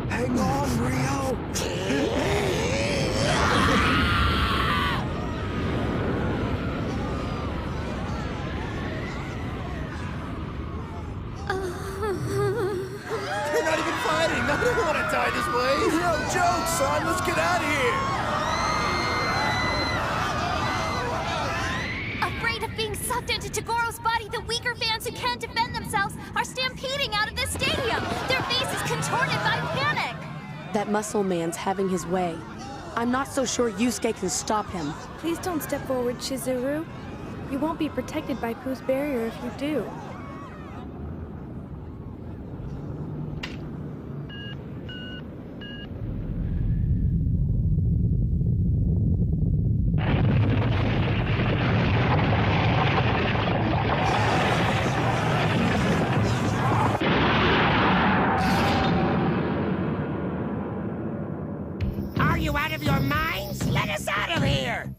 Hang on, Rio! They're not even fighting! I don't want to die this way! No joke, son! Let's get out of here! Afraid of being sucked into Togoro's body, the weaker fans who can't defend themselves are stampeding out of this stadium! Their faces contorted by panic! That muscle man's having his way. I'm not so sure Yusuke can stop him. Please don't step forward, Chizuru. You won't be protected by Pooh's barrier if you do. Are you out of your minds? Let us out of here!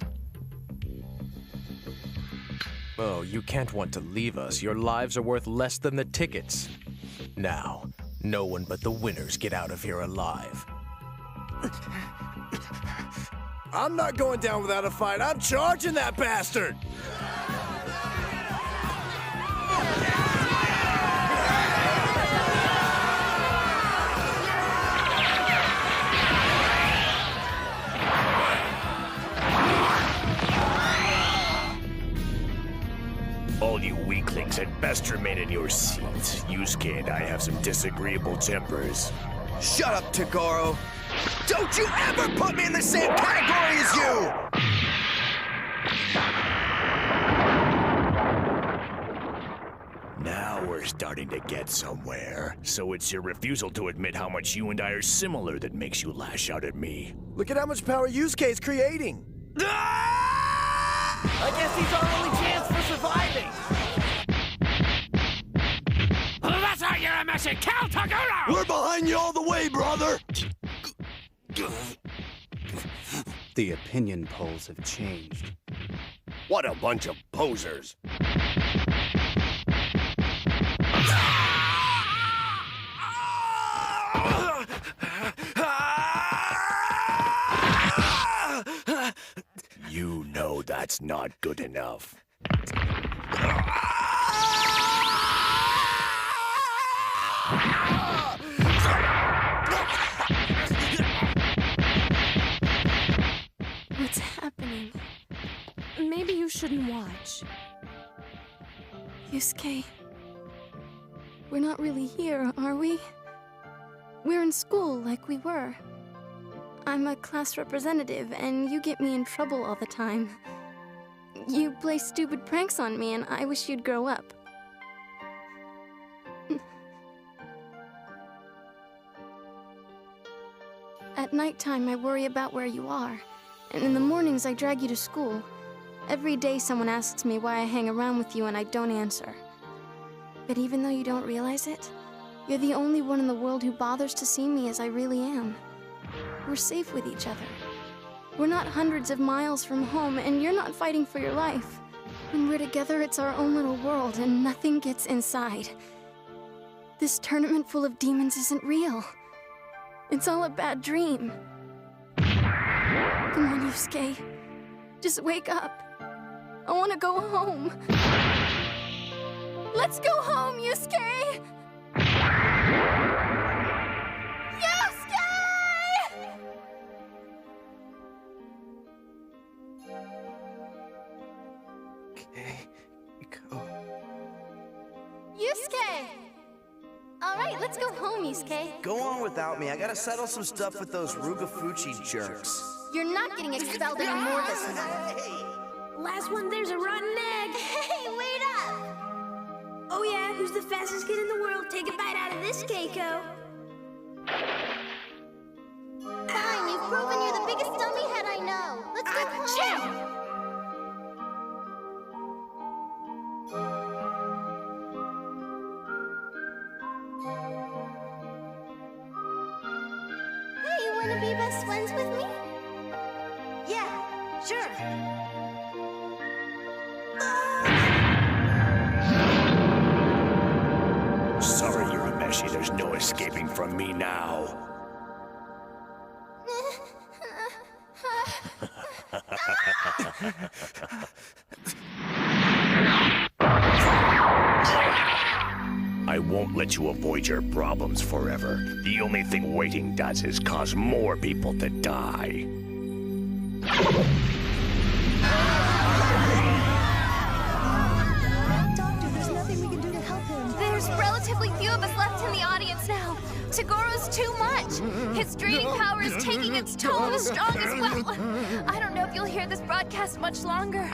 Oh, you can't want to leave us. Your lives are worth less than the tickets. Now, no one but the winners get out of here alive. I'm not going down without a fight. I'm charging that bastard! All you weaklings had best remain in your seats. Yusuke and I have some disagreeable tempers. Shut up, Togoro! Don't you ever put me in the same category as you! Now we're starting to get somewhere. So it's your refusal to admit how much you and I are similar that makes you lash out at me. Look at how much power Yusuke's creating! I guess he's our only chance for surviving! That's how you're a mission! Kill Toguro! We're behind you all the way, brother! The opinion polls have changed. What a bunch of posers. You know that's not good enough. What's happening? Maybe you shouldn't watch. Yusuke, we're not really here, are we? We're in school like we were. I'm a class representative, and you get me in trouble all the time. You play stupid pranks on me, and I wish you'd grow up. At nighttime, I worry about where you are, and in the mornings, I drag you to school. Every day, someone asks me why I hang around with you, and I don't answer. But even though you don't realize it, you're the only one in the world who bothers to see me as I really am. We're safe with each other. We're not hundreds of miles from home, and you're not fighting for your life. When we're together, it's our own little world, and nothing gets inside. This tournament full of demons isn't real. It's all a bad dream. Come on, Yusuke. Just wake up. I want to go home. Let's go home, Yusuke! Yusuke! Alright, let's go home, Yusuke. Go on without me. I gotta settle some stuff with those Rugafuchi jerks. You're not getting expelled anymore this time. Last one, there's a rotten egg. Hey, wait up! Oh yeah, who's the fastest kid in the world? Take a bite out of this, Keiko. Fine, you've proven you're the biggest dummy head I know. Let's go home. Hey, you wanna be best friends with me? Yeah, sure. Sorry, Urameshi, there's no escaping from me now. I won't let you avoid your problems forever. The only thing waiting does is cause more people to die. Doctor, there's nothing we can do to help him. There's relatively few of us left in the audience now. Tagoro's too much. His draining power is taking its toll on the strong as well. I don't know if you'll hear this broadcast much longer.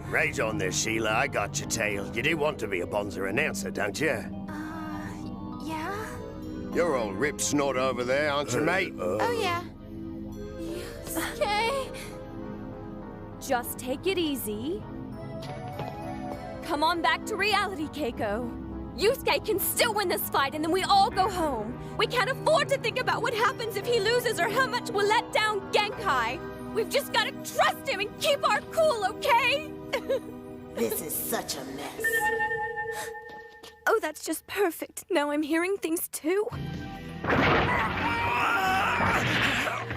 Right on there, Sheila. I got your tail. You do want to be a Bonzer announcer, don't you? Yeah? You're all rip snort over there, aren't you, mate? Oh, yeah. Okay. Just take it easy. Come on back to reality, Keiko. Yusuke can still win this fight, and then we all go home. We can't afford to think about what happens if he loses or how much we'll let down Genkai. We've just got to trust him and keep our cool, okay? This is such a mess. Oh, that's just perfect. Now I'm hearing things too.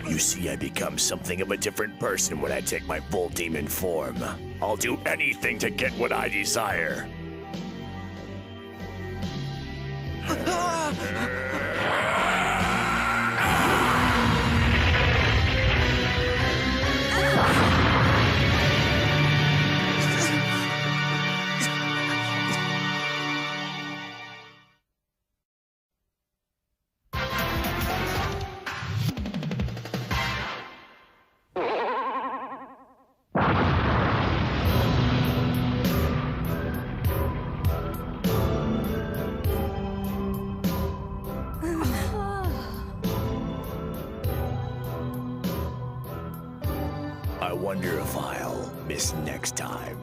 You see, I become something of a different person when I take my full demon form. I'll do anything to get what I desire. I wonder if I'll miss next time.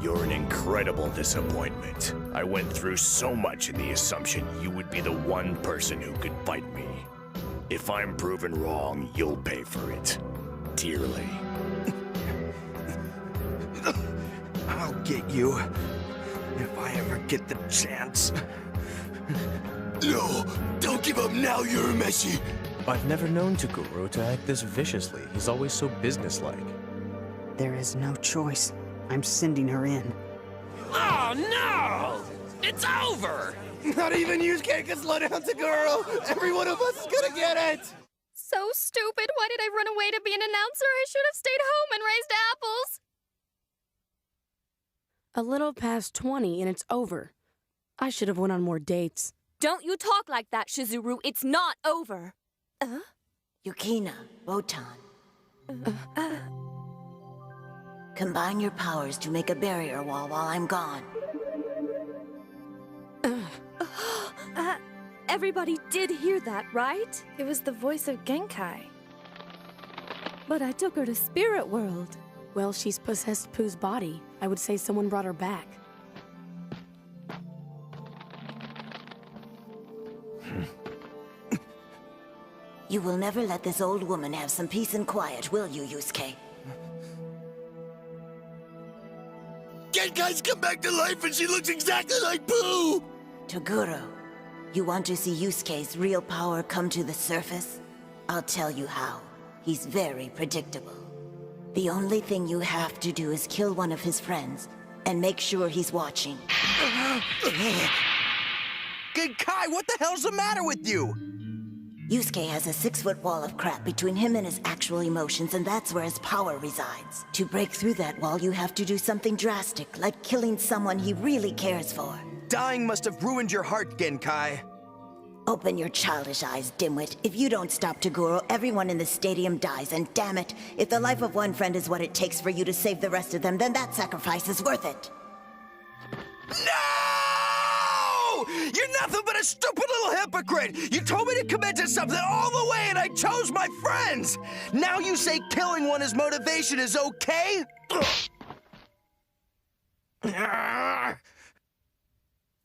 You're an incredible disappointment. I went through so much in the assumption you would be the one person who could fight me. If I'm proven wrong, you'll pay for it. Dearly. I'll get you. If I ever get the chance. No! Don't give up now, Urameshi! I've never known Tagoro to act this viciously. He's always so businesslike. There is no choice. I'm sending her in. Oh no! It's over! Not even Yusuke can slow down Tagoro! Every one of us is gonna get it! So stupid. Why did I run away to be an announcer? I should have stayed home and raised apples. A little past 20 and it's over. I should have went on more dates. Don't you talk like that, Shizuru. It's not over. Yukina, Wotan. Combine your powers to make a barrier wall while I'm gone. Everybody did hear that, right? It was the voice of Genkai. But I took her to Spirit World. Well, she's possessed Pooh's body. I would say someone brought her back. You will never let this old woman have some peace and quiet, will you, Yusuke? Genkai's come back to life and she looks exactly like Pooh! Toguro, you want to see Yusuke's real power come to the surface? I'll tell you how. He's very predictable. The only thing you have to do is kill one of his friends, And make sure he's watching. Genkai, what the hell's the matter with you? Yusuke has a 6-foot wall of crap between him and his actual emotions, and that's where his power resides. To break through that wall, you have to do something drastic, like killing someone he really cares for. Dying must have ruined your heart, Genkai. Open your childish eyes, dimwit. If you don't stop Toguro, everyone in the stadium dies, and damn it, if the life of one friend is what it takes for you to save the rest of them, then that sacrifice is worth it. No! You're nothing but a stupid little hypocrite! You told me to commit to something all the way and I chose my friends! Now you say killing one as motivation is okay?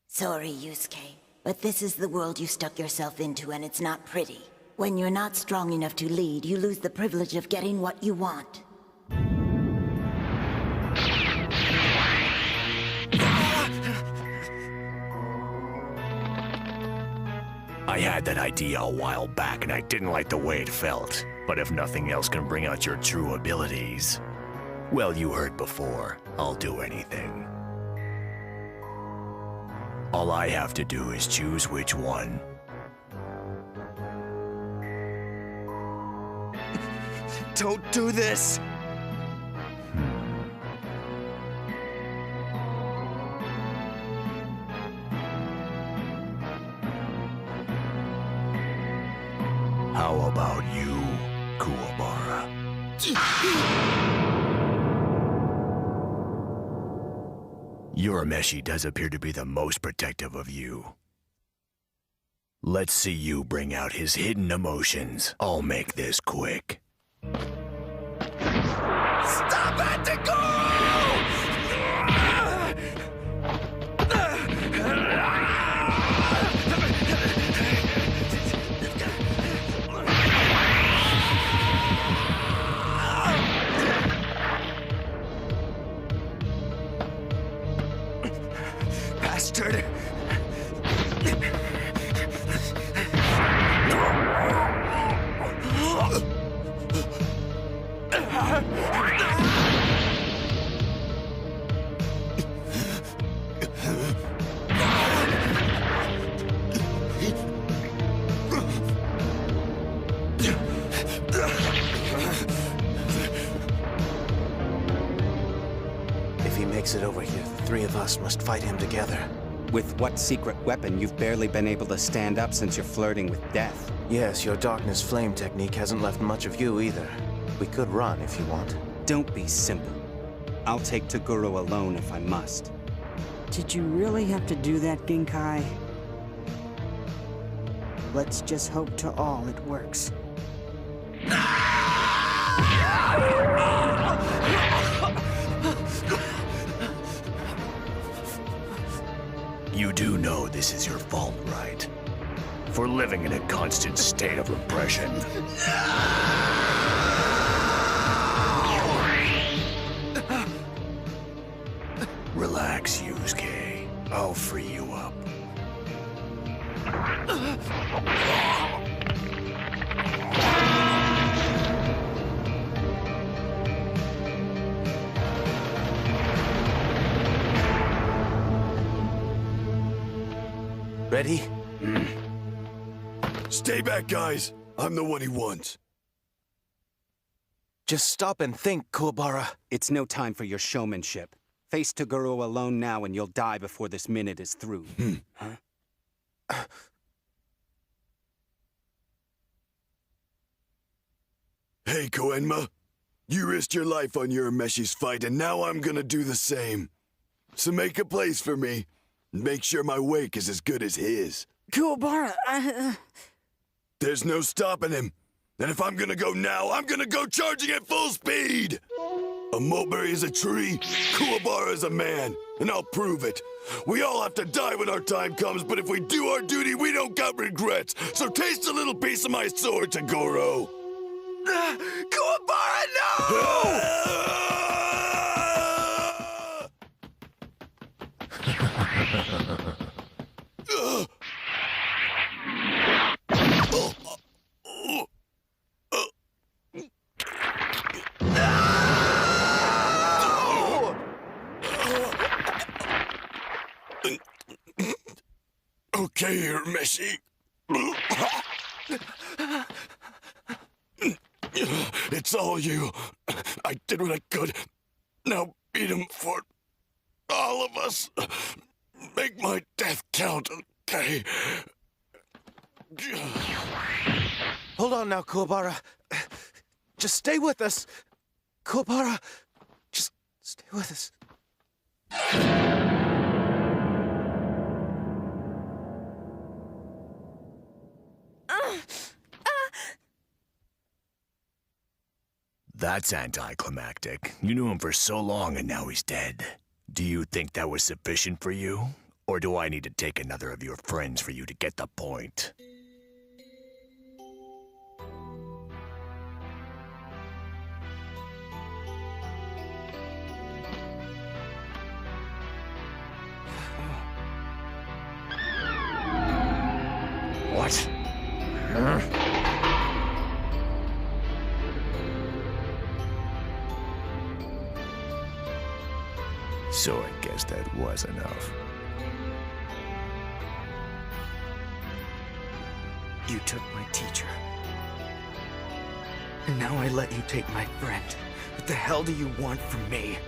Sorry, Yusuke, but this is the world you stuck yourself into, and it's not pretty. When you're not strong enough to lead, you lose the privilege of getting what you want. I had that idea a while back and I didn't like the way it felt. But if nothing else can bring out your true abilities, well, you heard before, I'll do anything. All I have to do is choose which one. Don't do this! How about you, Kuwabara? Urameshi does appear to be the most protective of you. Let's see you bring out his hidden emotions. I'll make this quick. Stop it, Toguro! Bastard! If he makes it over here, the three of us must fight him together. With what secret weapon? You've barely been able to stand up since you're flirting with death. Yes, your darkness flame technique hasn't left much of you either. We could run if you want. Don't be simple. I'll take Toguro alone if I must. Did you really have to do that, Genkai? Let's just hope to all it works. You do know this is your fault, right? For living in a constant state of repression. Relax, Yusuke. I'll free you up. Ready? Stay back, guys. I'm the one he wants. Just stop and think, Kuwabara. It's no time for your showmanship. Face Toguro alone now and you'll die before this minute is through. Huh? Hey, Koenma. You risked your life on Urameshi's fight, and now I'm gonna do the same. So make a place for me. Make sure my wake is as good as his. Kuwabara, There's no stopping him. And if I'm gonna go now, I'm gonna go charging at full speed! A mulberry is a tree, Kuwabara is a man, and I'll prove it. We all have to die when our time comes, but if we do our duty, we don't got regrets. So taste a little piece of my sword, Toguro. Kuwabara, no! Okay, Urameshi. It's all you. I did what I could. Now beat him for all of us. Make my death count, okay? Hold on now, Kuwabara. Just stay with us. Kuwabara, just stay with us. That's anticlimactic. You knew him for so long and now he's dead. Do you think that was sufficient for you? Or do I need to take another of your friends for you to get the point? What? Huh? So I guess that was enough. You took my teacher. And now I let you take my friend. What the hell do you want from me?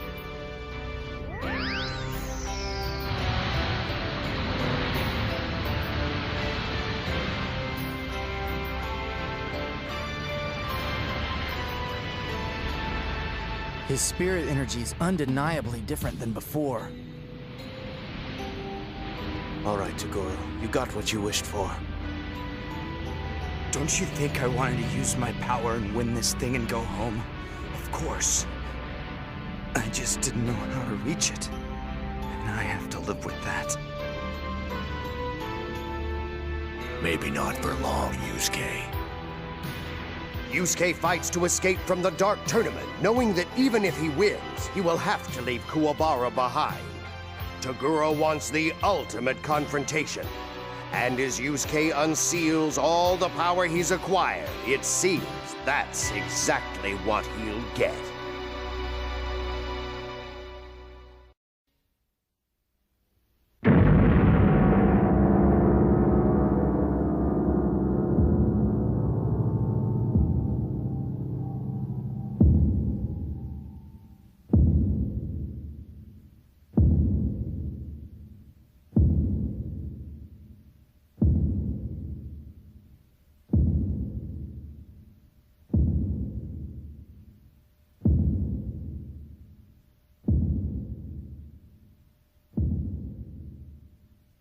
His spirit energy is undeniably different than before. All right, Toguro. You got what you wished for. Don't you think I wanted to use my power and win this thing and go home? Of course. I just didn't know how to reach it. And I have to live with that. Maybe not for long, Yusuke. Yusuke fights to escape from the Dark Tournament, knowing that even if he wins, he will have to leave Kuwabara behind. Toguro wants the ultimate confrontation. And as Yusuke unseals all the power he's acquired, it seems that's exactly what he'll get.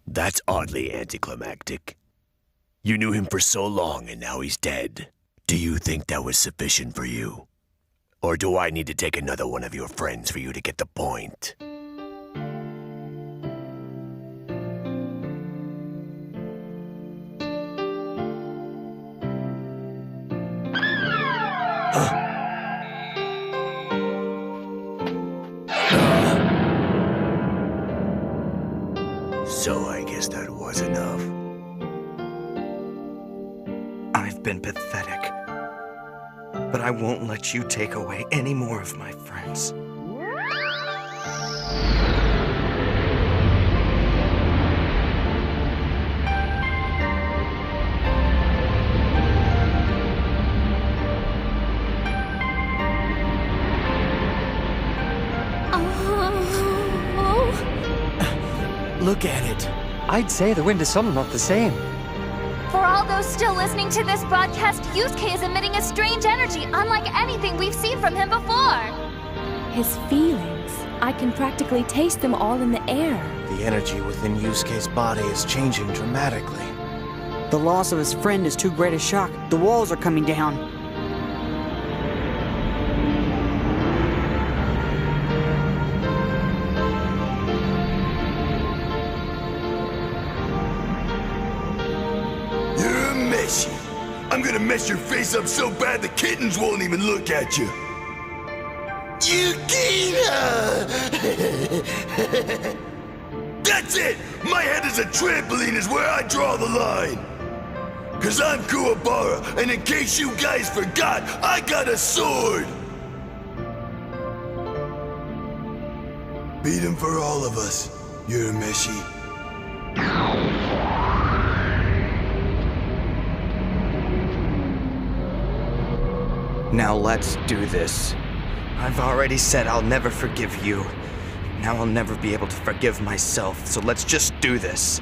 That's oddly anticlimactic. You knew him for so long and now he's dead. Do you think that was sufficient for you? Or do I need to take another one of your friends for you to get the point? So I guess that was enough. I've been pathetic. But I won't let you take away any more of my friends. Look at it. I'd say the wind is somewhat the same. For all those still listening to this broadcast, Yusuke is emitting a strange energy unlike anything we've seen from him before. His feelings. I can practically taste them all in the air. The energy within Yusuke's body is changing dramatically. The loss of his friend is too great a shock. The walls are coming down. I'm gonna mess your face up so bad the kittens won't even look at you. Yukina! That's it! My head is a trampoline is where I draw the line. Cause I'm Kuwabara, and in case you guys forgot, I got a sword! Beat him for all of us, Urameshi. Now let's do this. I've already said I'll never forgive you. Now I'll never be able to forgive myself, so let's just do this.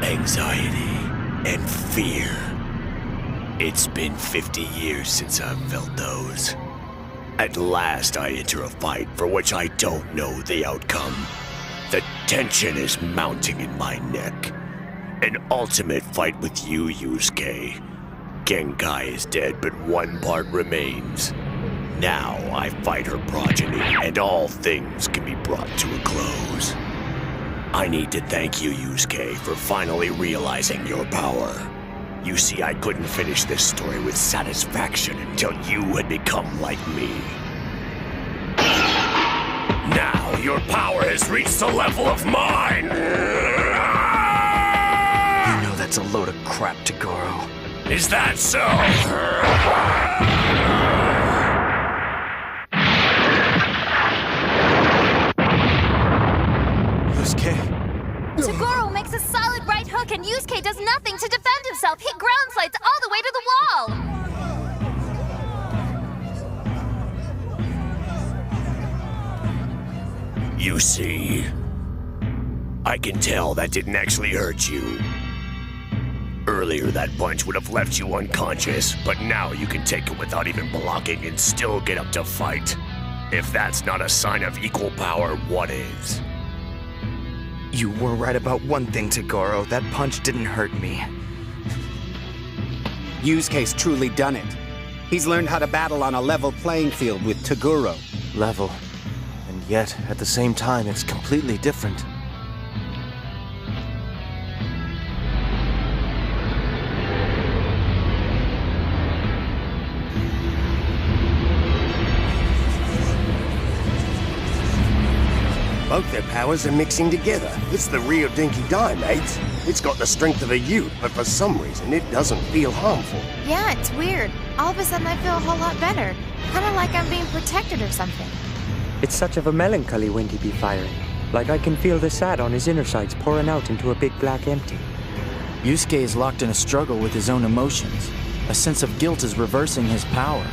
Anxiety and fear. It's been 50 years since I've felt those. At last I enter a fight for which I don't know the outcome. The tension is mounting in my neck. An ultimate fight with you, Yusuke. Genkai is dead, but one part remains. Now I fight her progeny, and all things can be brought to a close. I need to thank you, Yusuke, for finally realizing your power. You see, I couldn't finish this story with satisfaction until you had become like me. Now your power has reached the level of mine! You know that's a load of crap, Toguro. Is that so? Yusuke? Toguro makes a solid right hook and Yusuke does nothing to defend himself. He ground slides all the way to the wall. You see, I can tell that didn't actually hurt you. Earlier, that punch would have left you unconscious, but now you can take it without even blocking and still get up to fight. If that's not a sign of equal power, what is? You were right about one thing, Toguro. That punch didn't hurt me. Yusuke's truly done it. He's learned how to battle on a level playing field with Toguro. Level. And yet, at the same time, it's completely different. Both their powers are mixing together. It's the real Dinky Die, mates. It's got the strength of a Ute, but for some reason it doesn't feel harmful. Yeah, it's weird. All of a sudden I feel a whole lot better. Kind of like I'm being protected or something. It's such of a melancholy wind he be firing. Like I can feel the sad on his inner sides pouring out into a big black empty. Yusuke is locked in a struggle with his own emotions. A sense of guilt is reversing his power.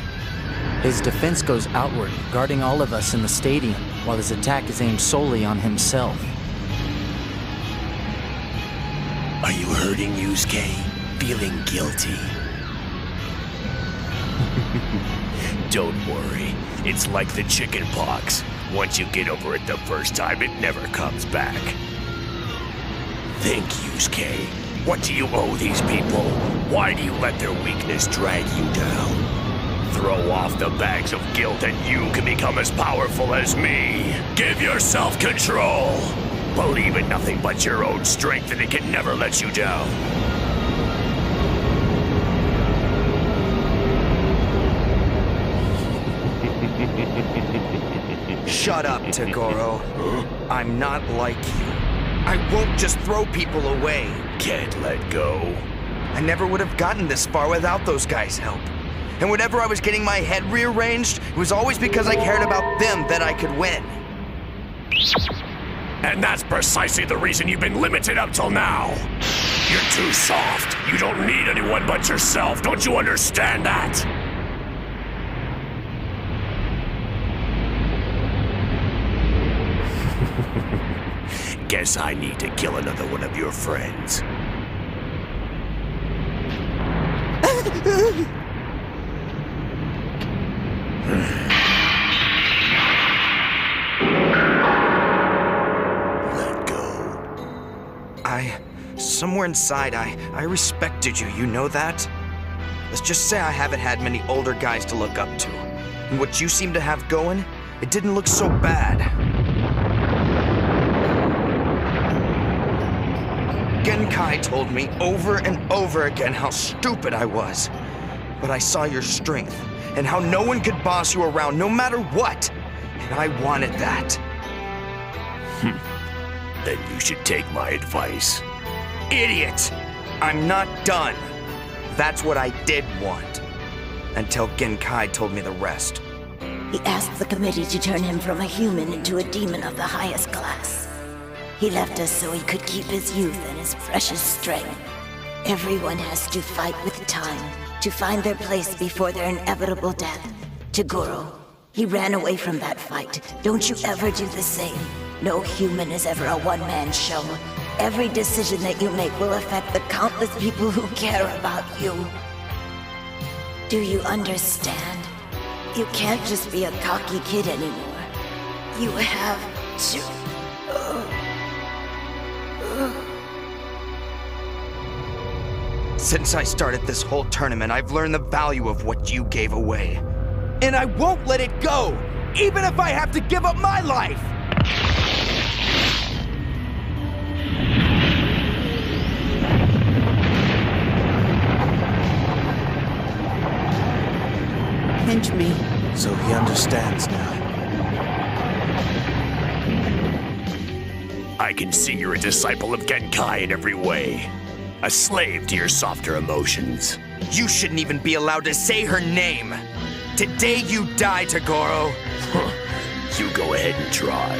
His defense goes outward, guarding all of us in the stadium, while his attack is aimed solely on himself. Are you hurting, Yusuke? Feeling guilty? Don't worry. It's like the chicken pox. Once you get over it the first time, it never comes back. Think, Yusuke. What do you owe these people? Why do you let their weakness drag you down? Throw off the bags of guilt and you can become as powerful as me. Give yourself control. Believe in nothing but your own strength and it can never let you down. Shut up, Toguro. I'm not like you. I won't just throw people away. Can't let go. I never would have gotten this far without those guys' help. And whenever I was getting my head rearranged, it was always because I cared about them that I could win. And that's precisely the reason you've been limited up till now. You're too soft. You don't need anyone but yourself. Don't you understand that? Guess I need to kill another one of your friends. Let go. Somewhere inside, I respected you, you know that? Let's just say I haven't had many older guys to look up to. And what you seem to have going, it didn't look so bad. Genkai told me over and over again how stupid I was. But I saw your strength, and how no one could boss you around no matter what. And I wanted that. Then you should take my advice. Idiot! I'm not done. That's what I did want. Until Genkai told me the rest. He asked the committee to turn him from a human into a demon of the highest class. He left us so he could keep his youth and his precious strength. Everyone has to fight with time to find their place before their inevitable death. Toguro, he ran away from that fight. Don't you ever do the same. No human is ever a one-man show. Every decision that you make will affect the countless people who care about you. Do you understand? You can't just be a cocky kid anymore. You have to... Since I started this whole tournament, I've learned the value of what you gave away. And I won't let it go, even if I have to give up my life! Pinch me. So he understands now. I can see you're a disciple of Genkai in every way. A slave to your softer emotions. You shouldn't even be allowed to say her name. Today you die, Toguro. You go ahead and try.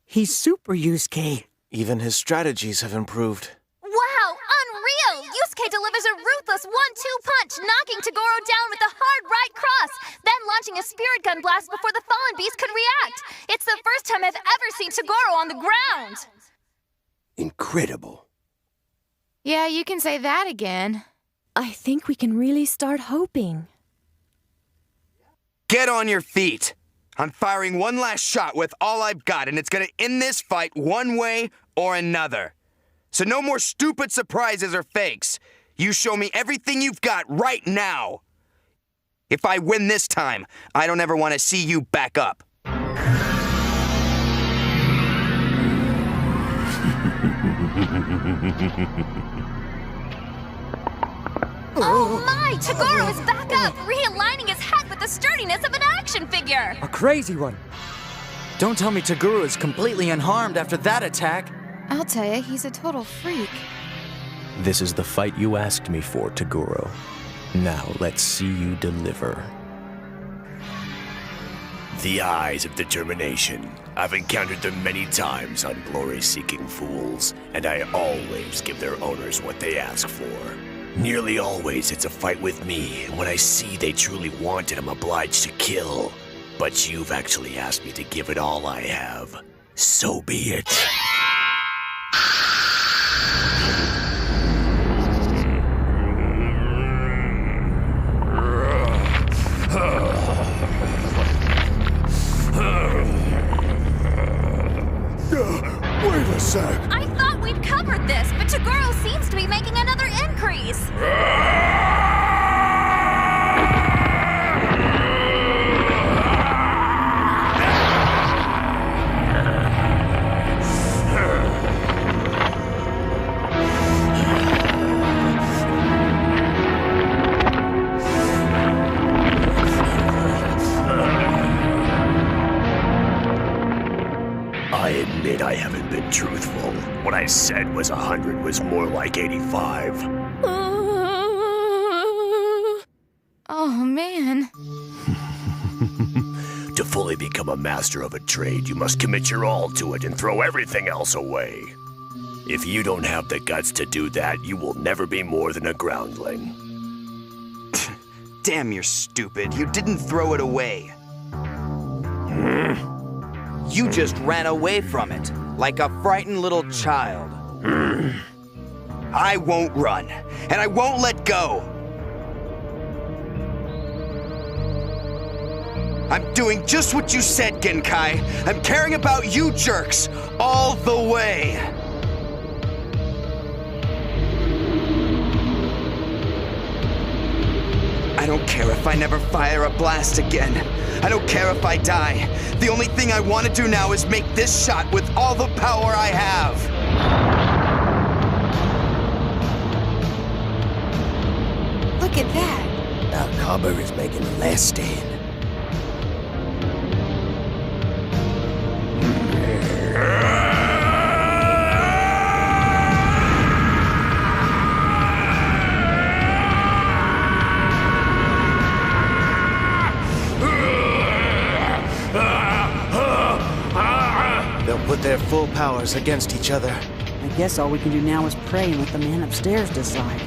He's super Yusuke. Even his strategies have improved. Wow, unreal! Yusuke delivers a ruthless 1-2 punch, knocking Toguro down with a hard right cross, then launching a spirit gun blast before the fallen beast could react. It's the first time I've ever seen Toguro on the ground. Incredible. Yeah, you can say that again. I think we can really start hoping. Get on your feet. I'm firing one last shot with all I've got, and it's gonna end this fight one way or another. So no more stupid surprises or fakes. You show me everything you've got right now. If I win this time, I don't ever want to see you back up. Oh my! Toguro is back up, realigning his head with the sturdiness of an action figure! A crazy one. Don't tell me Toguro is completely unharmed after that attack. I'll tell you, he's a total freak. This is the fight you asked me for, Toguro. Now let's see you deliver. The eyes of determination. I've encountered them many times on glory-seeking fools, and I always give their owners what they ask for. Nearly always it's a fight with me, and when I see they truly want it, I'm obliged to kill. But you've actually asked me to give it all I have. So be it. Wait a sec. I thought we'd covered this, but Toguro seems to be making another increase. I admit I haven't been truthful. What I said was 100 was more like 85. Oh, man. only become a master of a trade, you must commit your all to it and throw everything else away. If you don't have the guts to do that, you will never be more than a groundling. Damn, you're stupid. You didn't throw it away. You just ran away from it, like a frightened little child. I won't run, and I won't let go. I'm doing just what you said, Genkai. I'm caring about you jerks all the way. I don't care if I never fire a blast again. I don't care if I die. The only thing I want to do now is make this shot with all the power I have. Look at that. Now Cobber is making the last stand. They'll put their full powers against each other. I guess all we can do now is pray and let the man upstairs decide.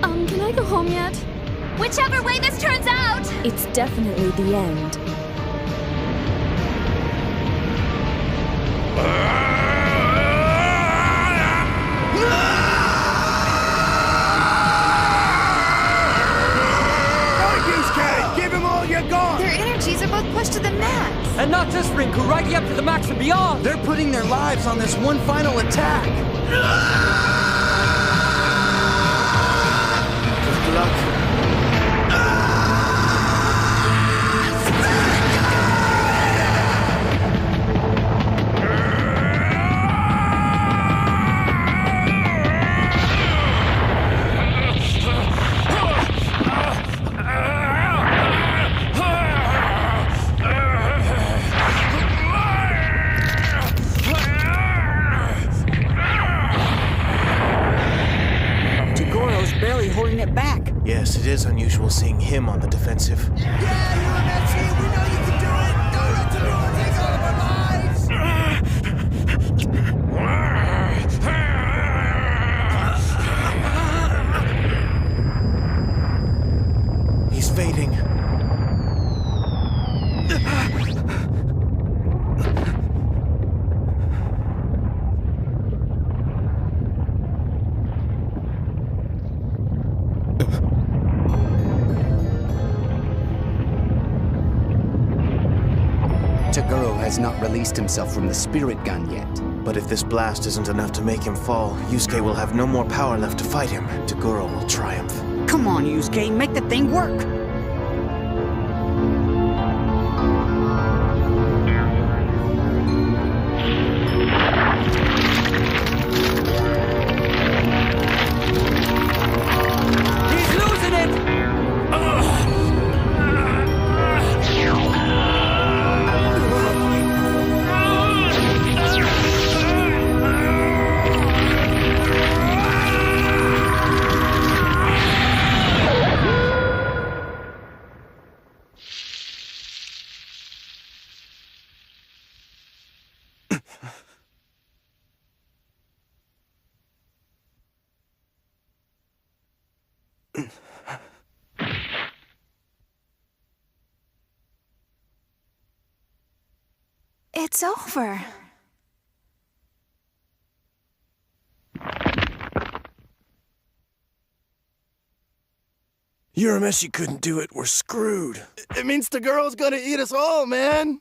Can I go home yet? Whichever way this turns out! It's definitely the end. Give him all you got! Their energies are both pushed to the max. And not just Rinku, right up to the max and beyond! They're putting their lives on this one final attack. Good luck. Holding it back. Yes, it is unusual seeing him on the defensive. He's fading. Toguro has not released himself from the spirit gun yet. But if this blast isn't enough to make him fall, Yusuke will have no more power left to fight him. Toguro will triumph. Come on, Yusuke, make the thing work. He's losing it! It's over. Urameshi couldn't do it. We're screwed. It means the girl's gonna eat us all, man.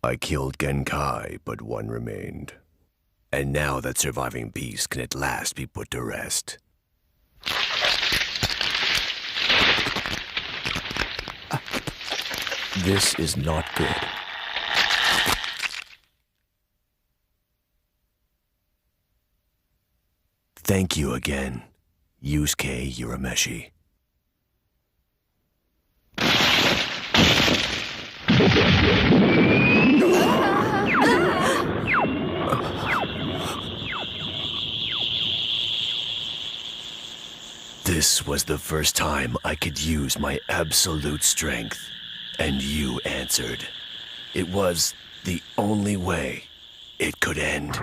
I killed Genkai, but one remained. And now that surviving beast can at last be put to rest. This is not good. Thank you again, Yusuke Urameshi. This was the first time I could use my absolute strength, and you answered. It was the only way it could end.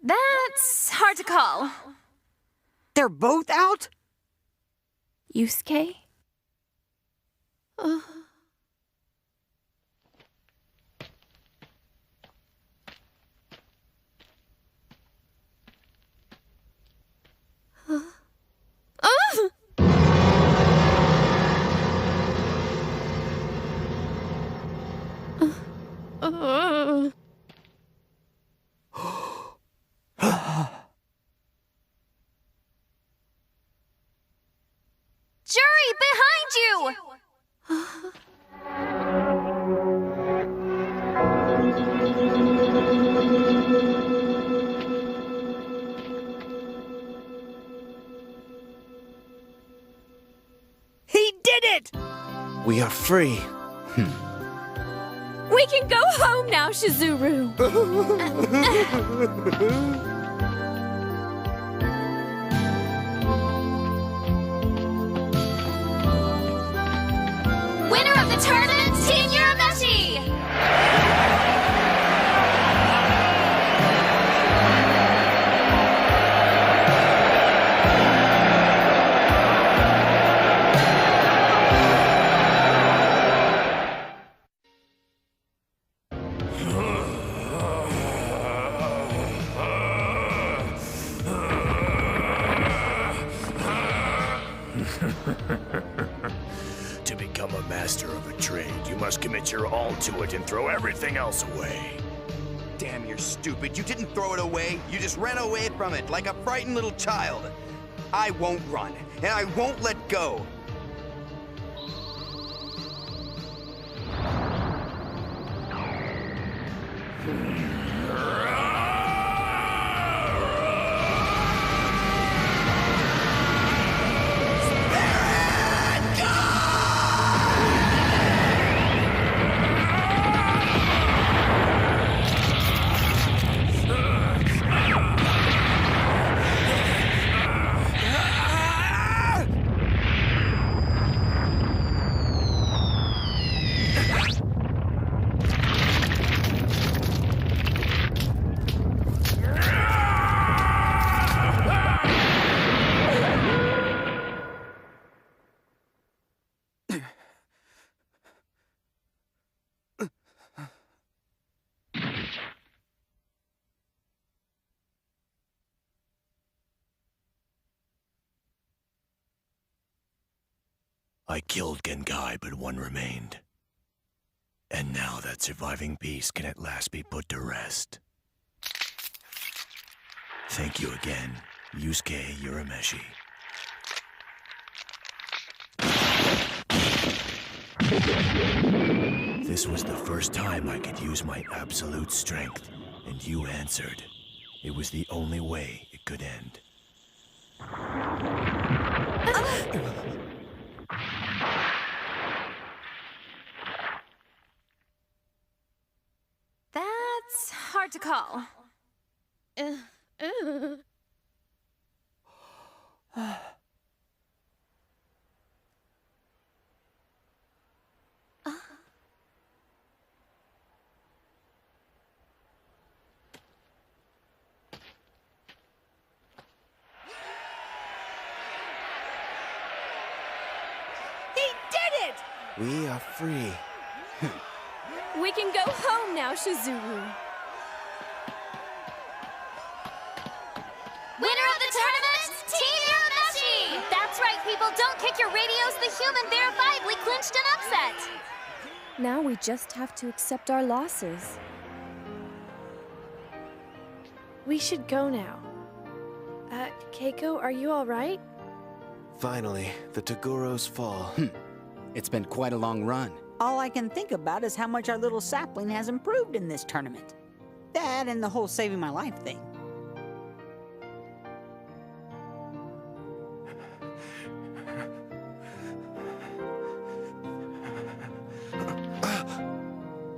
That's hard to call. They're both out? Yusuke? Jury, behind you! He did it! We are free. We can go home now, Shizuru. Winner of the tournament, Team Urameshi! To become a master of a trade, you must commit your all to it and throw everything else away. Damn, you're stupid. You didn't throw it away. You just ran away from it like a frightened little child. I won't run, and I won't let go. I killed Genkai, but one remained. And now that surviving piece can at last be put to rest. Thank you again, Yusuke Urameshi. This was the first time I could use my absolute strength, and you answered. It was the only way it could end. That's hard to call. We are free. We can go home now, Shizuru. Winner of the tournament, Team Urameshi! That's right, people. Don't kick your radios. The human verifiably clinched an upset. Now we just have to accept our losses. We should go now. Keiko, are you all right? Finally, the Toguros fall. It's been quite a long run. All I can think about is how much our little sapling has improved in this tournament. That and the whole saving my life thing.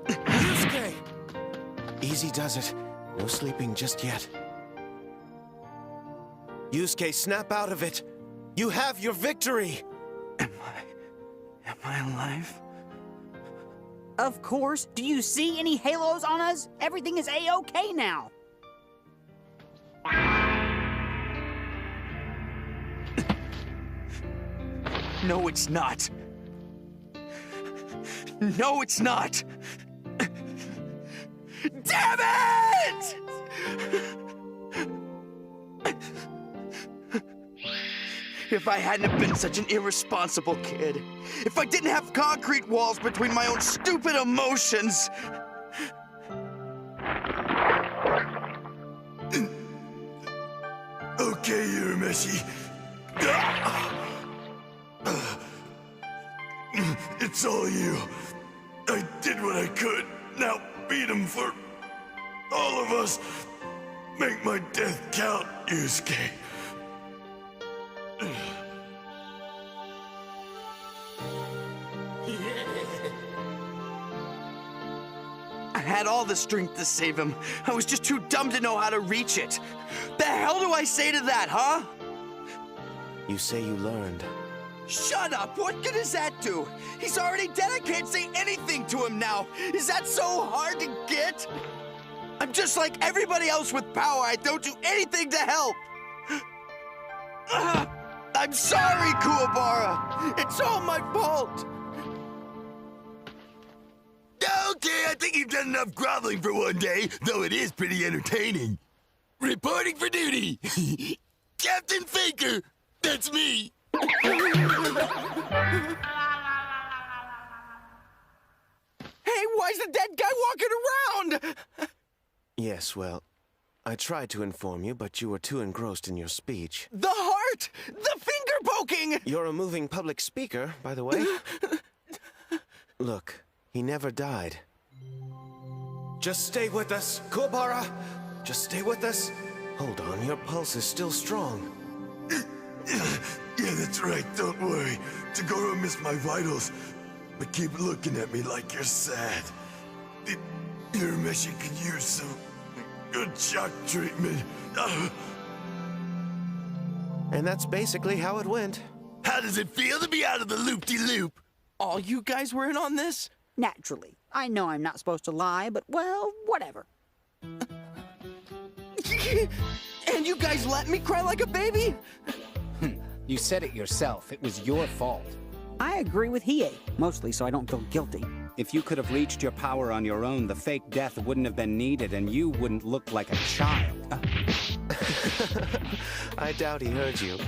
Yusuke! Easy does it. No sleeping just yet. Yusuke, snap out of it! You have your victory! Am I alive? Of course. Do you see any halos on us? Everything is A-okay now. No, it's not. No, it's not. Damn it! If I hadn't have been such an irresponsible kid, if I didn't have concrete walls between my own stupid emotions. Okay, Urameshi. It's all you. I did what I could. Now beat him for all of us. Make my death count, Yusuke. I had all the strength to save him. I was just too dumb to know how to reach it. The hell do I say to that, huh? You say you learned. Shut up! What good does that do? He's already dead. I can't say anything to him now. Is that so hard to get? I'm just like everybody else with power. I don't do anything to help. I'm sorry, Kuwabara. It's all my fault. Okay, I think you've done enough groveling for one day, though it is pretty entertaining. Reporting for duty. Captain Faker. That's me. Hey, why's the dead guy walking around? Yes, well, I tried to inform you, but you were too engrossed in your speech. The heart! The finger poking! You're a moving public speaker, by the way. Look, he never died. Just stay with us, Kuwabara! Just stay with us. Hold on, your pulse is still strong. Yeah, that's right, don't worry. Toguro missed my vitals, but keep looking at me like you're sad. Urameshi could use some good shock treatment. And that's basically how it went. How does it feel to be out of the loop-de-loop? All you guys were in on this? Naturally. I know I'm not supposed to lie, but, well, whatever. And you guys let me cry like a baby? You said it yourself. It was your fault. I agree with Hiei, mostly so I don't feel guilty. If you could have reached your power on your own, the fake death wouldn't have been needed and you wouldn't look like a child. I doubt he heard you.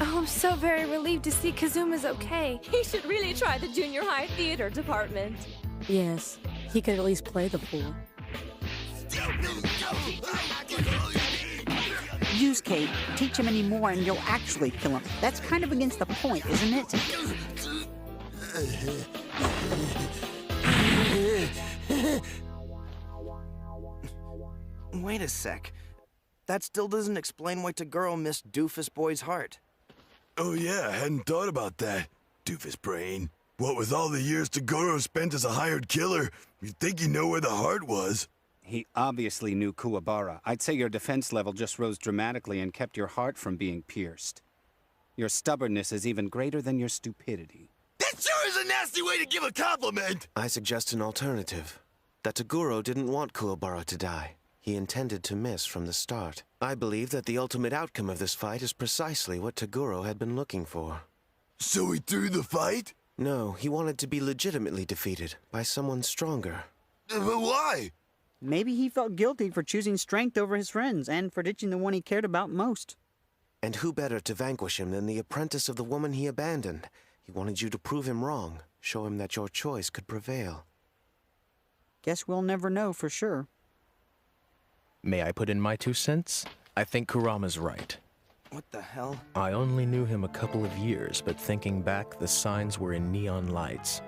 Oh, I'm so very relieved to see Kazuma's okay. He should really try the junior high theater department. Yes, he could at least play the fool. Yusuke, teach him any more and you'll actually kill him. That's kind of against the point, isn't it? Wait a sec. That still doesn't explain why Toguro missed Doofus Boy's heart. Oh yeah, I hadn't thought about that. Doofus brain. What with all the years Toguro spent as a hired killer, you'd think he'd know where the heart was. He obviously knew Kuwabara. I'd say your defense level just rose dramatically and kept your heart from being pierced. Your stubbornness is even greater than your stupidity. That sure is a nasty way to give a compliment! I suggest an alternative. That Toguro didn't want Kuwabara to die. He intended to miss from the start. I believe that the ultimate outcome of this fight is precisely what Toguro had been looking for. So he threw the fight? No, he wanted to be legitimately defeated by someone stronger. But why? Maybe he felt guilty for choosing strength over his friends and for ditching the one he cared about most. And who better to vanquish him than the apprentice of the woman he abandoned? He wanted you to prove him wrong, show him that your choice could prevail. Guess we'll never know for sure. May I put in my 2 cents? I think Kurama's right. What the hell? I only knew him a couple of years, but thinking back, the signs were in neon lights.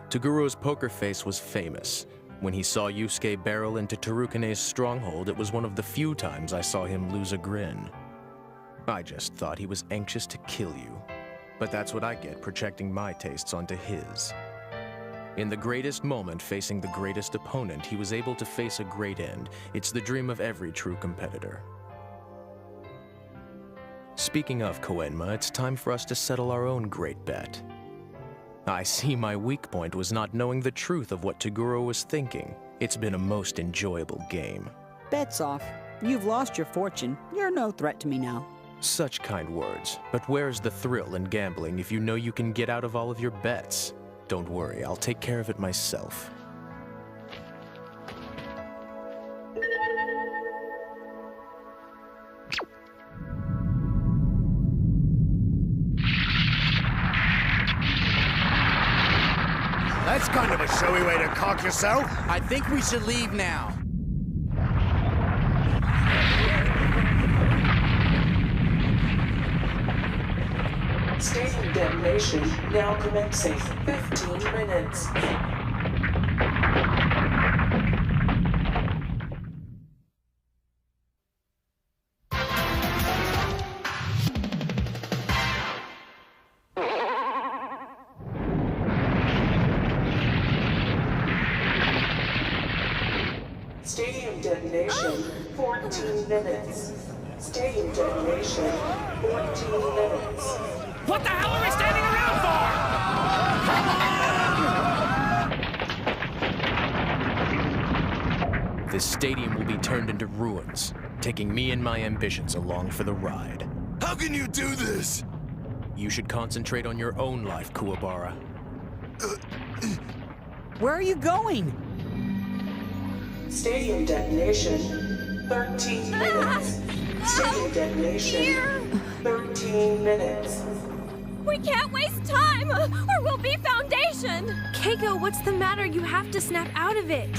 Toguro's poker face was famous. When he saw Yusuke barrel into Tarukane's stronghold, it was one of the few times I saw him lose a grin. I just thought he was anxious to kill you. But that's what I get projecting my tastes onto his. In the greatest moment facing the greatest opponent, he was able to face a great end. It's the dream of every true competitor. Speaking of Koenma, it's time for us to settle our own great bet. I see my weak point was not knowing the truth of what Toguro was thinking. It's been a most enjoyable game. Bet's off. You've lost your fortune. You're no threat to me now. Such kind words, but where's the thrill in gambling if you know you can get out of all of your bets? Don't worry, I'll take care of it myself. That's kind of a showy way to cock yourself. I think we should leave now. Stadium detonation now commencing. 15 minutes. Stadium detonation, 14 minutes. Stadium detonation, 14 minutes. What the hell are we standing around for? This stadium will be turned into ruins, taking me and my ambitions along for the ride. How can you do this? You should concentrate on your own life, Kuwabara. Where are you going? Stadium detonation, 13 minutes. Stadium detonation, 13 minutes. We can't waste time, or we'll be Foundation! Keiko, what's the matter? You have to snap out of it.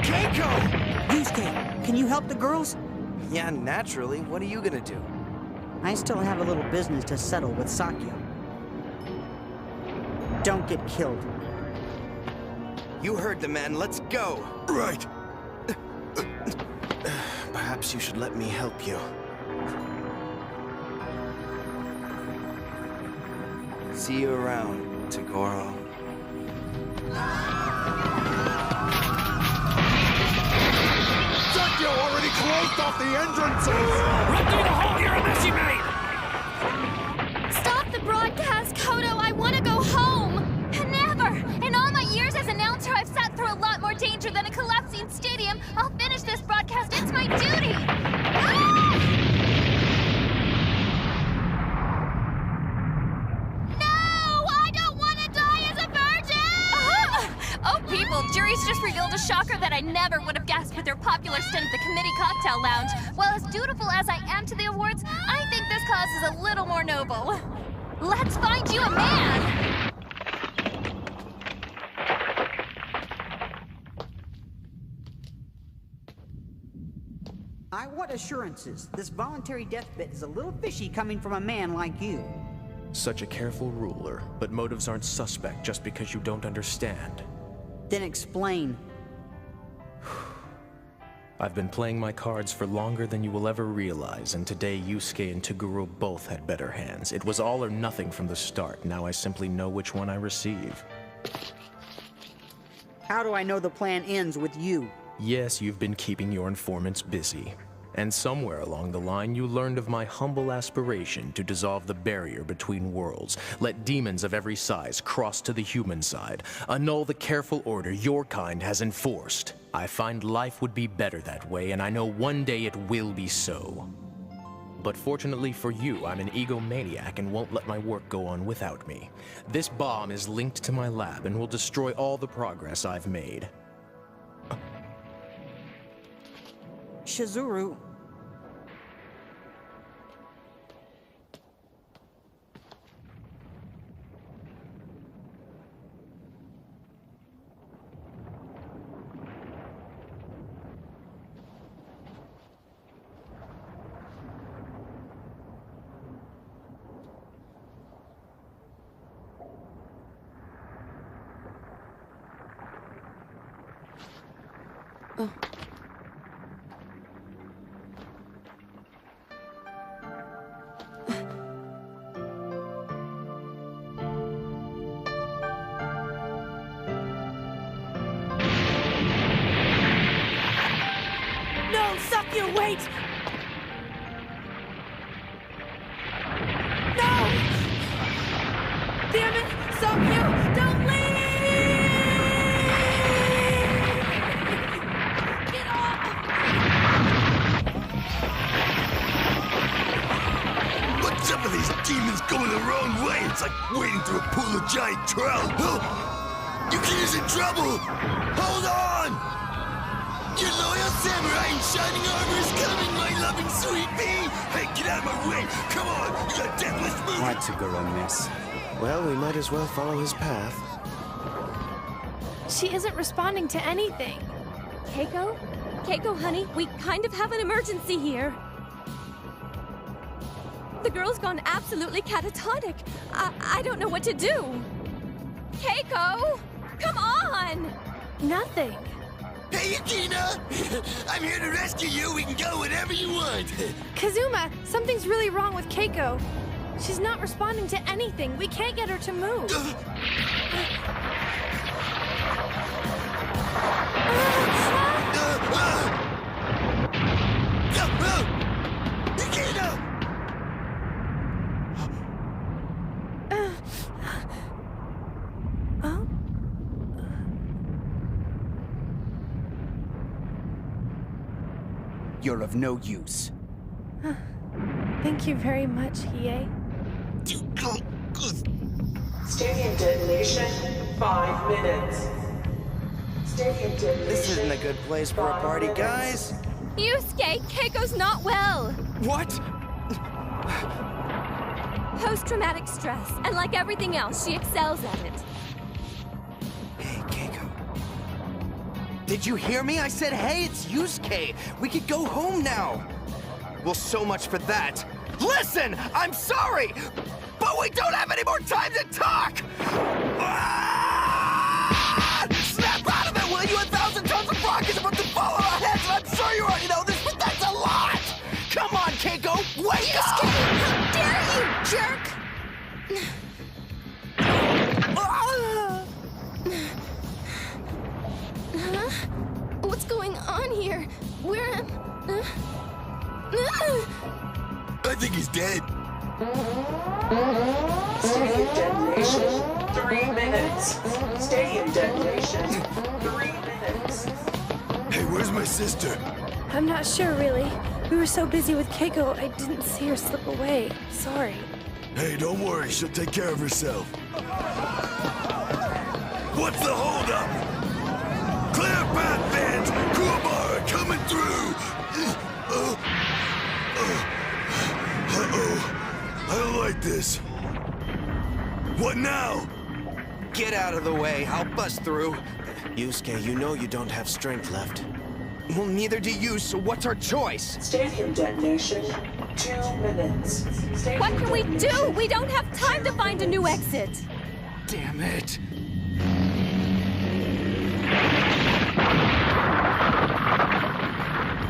Keiko! Yusuke, can you help the girls? Yeah, naturally. What are you gonna do? I still have a little business to settle with Sakyo. Don't get killed. You heard the man. Let's go. Right. Perhaps you should let me help you. See you around, Toguro. Sakyo already closed off the entrances! Run through the hole, you're a messy mate! Stop the broadcast, Kodo! I want to go home! Never! In all my years as announcer, I've sat through a lot more danger than a collapsing stadium. I'll finish this broadcast. It's my duty! Ah! No! I don't want to die as a virgin! Oh, people, jury's just revealed a shocker that I never would have guessed with their popular stint at the committee cocktail lounge. While as dutiful as I am to the awards, I think this cause is a little more noble. Let's find you a man! I want assurances. This voluntary death bit is a little fishy coming from a man like you. Such a careful ruler, but motives aren't suspect just because you don't understand. Then explain. I've been playing my cards for longer than you will ever realize, and today Yusuke and Toguro both had better hands. It was all or nothing from the start. Now I simply know which one I receive. How do I know the plan ends with you? Yes, you've been keeping your informants busy. And somewhere along the line, you learned of my humble aspiration to dissolve the barrier between worlds, let demons of every size cross to the human side, annul the careful order your kind has enforced. I find life would be better that way, and I know one day it will be so. But fortunately for you, I'm an egomaniac and won't let my work go on without me. This bomb is linked to my lab and will destroy all the progress I've made. Shizuru. No, Sakyo, wait! No! Damn it, Sakyo, don't leave! Get off! What's up with these demons going the wrong way? It's like wading through a pool of giant trout. You kid's in trouble! Hold on! Your loyal samurai in shining armor is coming, my loving sweet pea! Hey, get out of my way! Come on! You got deathless movement! Why'd Toguro miss? Well, we might as well follow his path. She isn't responding to anything. Keiko? Keiko, honey, we kind of have an emergency here. The girl's gone absolutely catatonic. I don't know what to do. Keiko! Come on! Nothing. Hey, Yukina! I'm here to rescue you. We can go whenever you want. Kazuma, something's really wrong with Keiko. She's not responding to anything. We can't get her to move. Yukina! You're of no use. Thank you very much, Hiei. Stadium detonation, 5 minutes. Stadium detonation. This isn't a good place for a party, guys. Yusuke, Keiko's not well. What? Post-traumatic stress, and like everything else, she excels at it. Hey, Keiko. Did you hear me? I said, hey, it's Yusuke. We could go home now. Well, so much for that. Listen, I'm sorry, but we don't have any more time to talk. Ah! Snap out of it, will you? 1,000 tons of rock is about to fall on our heads, and I'm sure you already know this, but that's a lot. Come on, Keiko, wake up! How dare you, jerk! Huh? What's going on here? Where am... I think he's dead. Stadium detonation, 3 minutes. Stadium detonation, 3 minutes. Hey, where's my sister? I'm not sure, really. We were so busy with Keiko, I didn't see her slip away. Sorry. Hey, don't worry. She'll take care of herself. What's the holdup? Clear path, fans! Kuwabara coming through! Uh-oh. I don't like this. What now? Get out of the way. I'll bust through. Yusuke, you know you don't have strength left. Well, neither do you, so what's our choice? Stadium detonation, 2 minutes. Stadium What can we do? detonation. We don't have time to find a new exit. Damn it.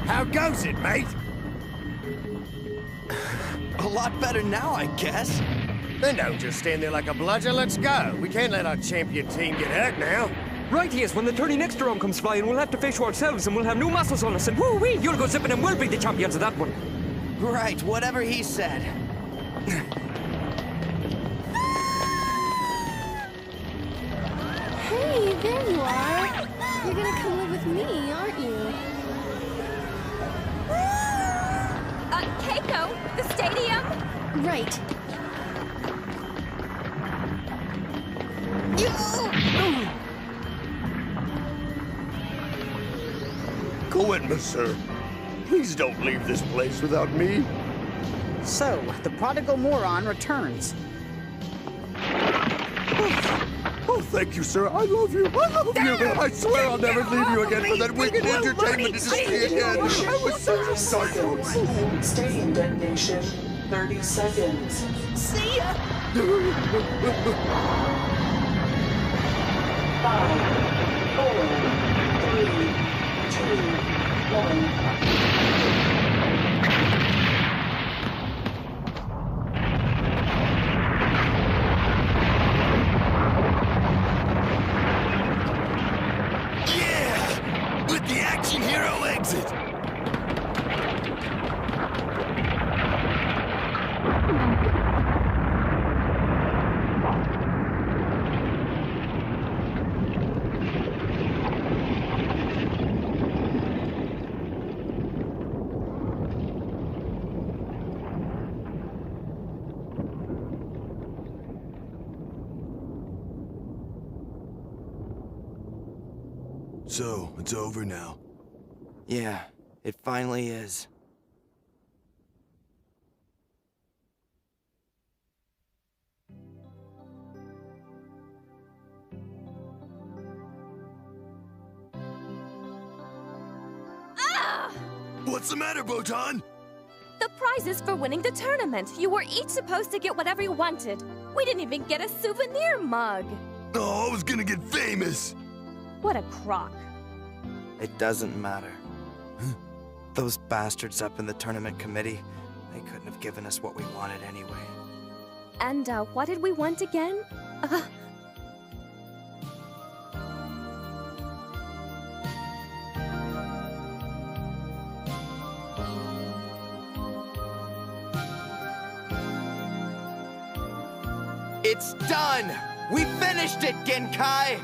How goes it, mate? A lot better now, I guess. Then don't just stand there like a bludger. Let's go. We can't let our champion team get hurt now. Right, yes, when the 30 next round comes flying, we'll have to face you ourselves and we'll have new muscles on us and woo-wee, you'll go zipping and we'll be the champions of that one. Right, whatever he said. Hey, there you are. You're gonna come live with me, aren't you? Keiko, the stadium? Right. Koenma, sir. Please don't leave this place without me. So, the prodigal moron returns. Oh, thank you, sir. I love you. I love you. I swear I'll never leave you again for that wicked entertainment industry again. I was such a psycho. Stadium detonation, 30 seconds. See ya! 5, 4, 3, 2, was it? So, it's over now. Yeah, it finally is. What's the matter, Botan? The prizes for winning the tournament. You were each supposed to get whatever you wanted. We didn't even get a souvenir mug. Oh, I was gonna get famous. What a crock. It doesn't matter. Those bastards up in the tournament committee, they couldn't have given us what we wanted anyway. And what did we want again? It's done! We finished it, Genkai!